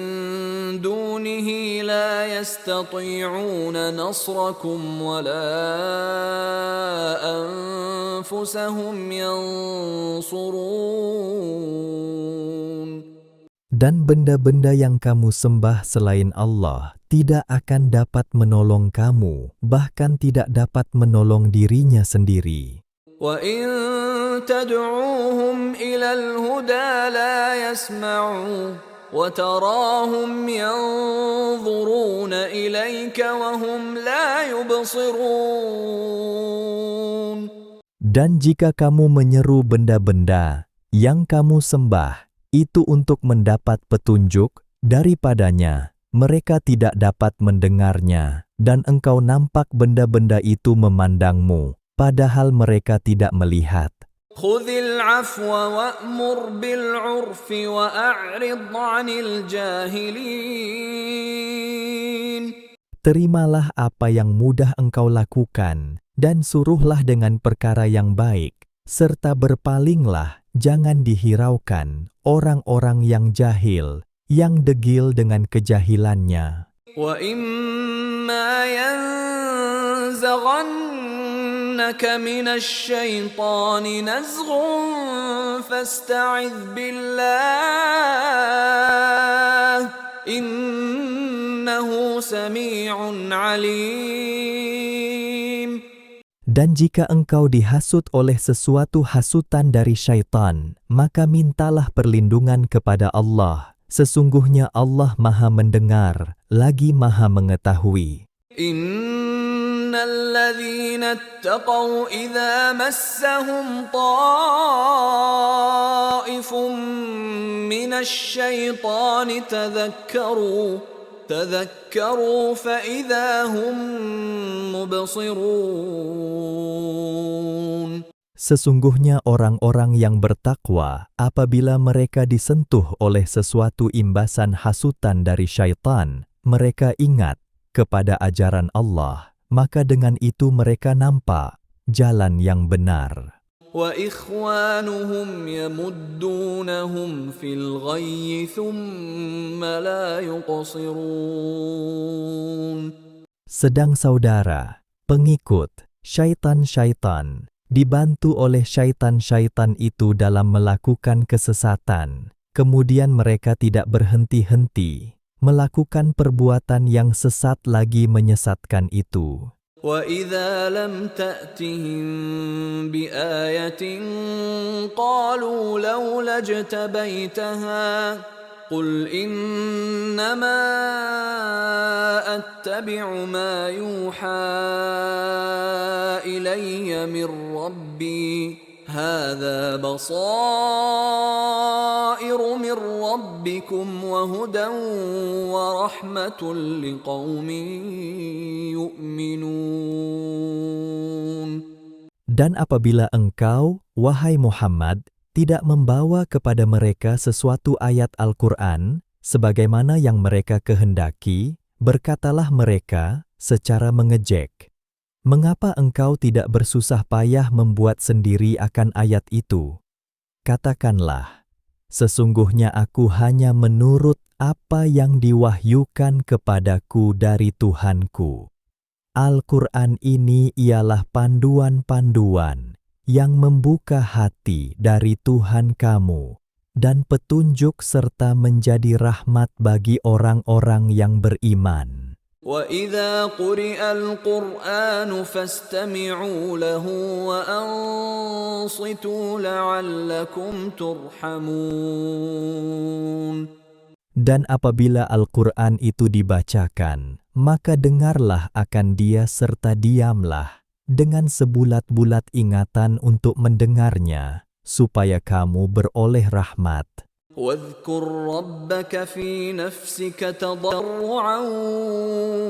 دُونِهِ لَا يَسْتَطِيعُونَ نَصْرَكُمْ وَلَا أَنفُسَهُمْ يَنصُرُونَ. Dan benda-benda yang kamu sembah selain Allah tidak akan dapat menolong kamu, bahkan tidak dapat menolong dirinya sendiri. وَإِن تَدْعُوهُمْ إِلَى الْهُدَى لَا يَسْمَعُوا وَتَرَاهُمْ يَنظُرُونَ إِلَيْكَ وَهُمْ لَا يُبْصِرُونَ. Dan jika kamu menyeru benda-benda yang kamu sembah itu untuk mendapat petunjuk daripadanya, mereka tidak dapat mendengarnya, dan engkau nampak benda-benda itu memandangmu, padahal mereka tidak melihat. خُذِ الْعَفْوَ وَأْمُرْ بِالْعُرْفِ وَأَعْرِضْ عَنِ الْجَاهِلِينَ. Terimalah apa yang mudah engkau lakukan, dan suruhlah dengan perkara yang baik, serta berpalinglah, jangan dihiraukan orang-orang yang jahil, yang degil dengan kejahilannya. وَإِمَّا يَنزَغَنَّكَ مِنَ الشَّيْطَانِ نَزْغٌ فَاسْتَعِذْ بِاللَّهِ إِنَّهُ سَمِيعٌ عَلِيمٌ. Dan jika engkau dihasut oleh sesuatu hasutan dari syaitan, maka mintalah perlindungan kepada Allah. Sesungguhnya Allah Maha Mendengar, lagi Maha Mengetahui. Innal ladzina ittaqaw idza massahum ta'ifun minasy syaitani تذكروا فإذا هم مبصرون. Sesungguhnya orang-orang yang bertakwa, apabila mereka disentuh oleh sesuatu imbasan hasutan dari syaitan, mereka ingat kepada ajaran Allah, maka dengan itu mereka nampak jalan yang benar. وَإِخْوَانُهُمْ يَمُدُّونَهُمْ فِي الْغَيِّ ثُمَّ لَا يُقْصِرُونَ. Sedang saudara, pengikut, syaitan-syaitan, dibantu oleh syaitan-syaitan itu dalam melakukan kesesatan, Kemudian mereka tidak berhenti-henti melakukan perbuatan yang sesat lagi menyesatkan itu. وَإِذَا لَمْ تَأْتِهِم بِآيَةٍ قَالُوا لَوْلَا اجْتَبَيْتَهَا قُلْ إِنَّمَا أَتَّبِعُ مَا يُوحَى إِلَيَّ مِن رَّبِّي هَذَا بَصَائِرُ مِن رَّبِّكُمْ وَهُدًى وَرَحْمَةٌ لِقَوْمٍ يُؤْمِنُونَ. Dan apabila engkau, wahai Muhammad, tidak membawa kepada mereka sesuatu ayat Al-Quran, sebagaimana yang mereka kehendaki, berkatalah mereka secara mengejek, "Mengapa engkau tidak bersusah payah membuat sendiri akan ayat itu?" Katakanlah, "Sesungguhnya aku hanya menurut apa yang diwahyukan kepadaku dari Tuhanku. Al-Quran ini ialah panduan-panduan yang membuka hati dari Tuhan kamu dan petunjuk serta menjadi rahmat bagi orang-orang yang beriman." وَإِذَا قُرِئَ الْقُرْآنُ فَاسْتَمِعُوا لَهُ وَأَنصِتُوا لَعَلَّكُمْ تُرْحَمُونَ. Dan apabila Al-Quran itu dibacakan, maka dengarlah akan dia serta diamlah dengan sebulat-bulat ingatan untuk mendengarnya, supaya kamu beroleh rahmat. وَاذْكُرْ رَبَّكَ فِي نَفْسِكَ تَضَرُّعًا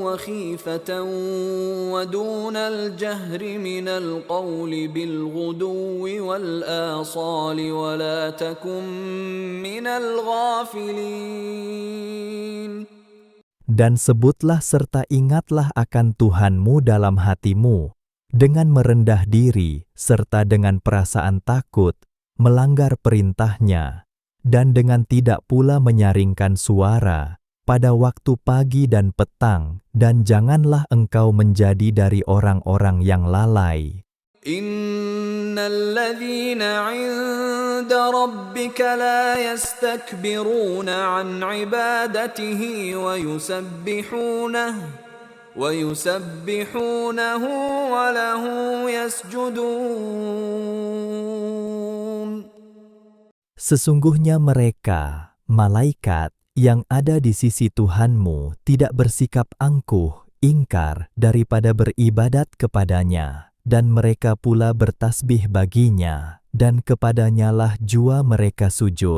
وَخِيفَةً وَدُونَ الْجَهْرِ مِنَ الْقَوْلِ بِالْغُدُوِّ وَالْآصَالِ وَلَا تَكُن مِّنَ الْغَافِلِينَ. Dan sebutlah serta ingatlah akan Tuhanmu dalam hatimu, dengan merendah diri serta dengan perasaan takut, melanggar perintahnya, dan dengan tidak pula menyaringkan suara pada waktu pagi dan petang, dan janganlah engkau menjadi dari orang-orang yang lalai. Innal ladzina 'inda rabbika la yastakbiruna 'an 'ibadatihi wa yusabbihunahu wa lahu yasjudun. Sesungguhnya mereka, malaikat, yang ada di sisi Tuhanmu tidak bersikap angkuh, ingkar daripada beribadat kepadanya, dan mereka pula bertasbih baginya, dan kepadanyalah jua mereka sujud.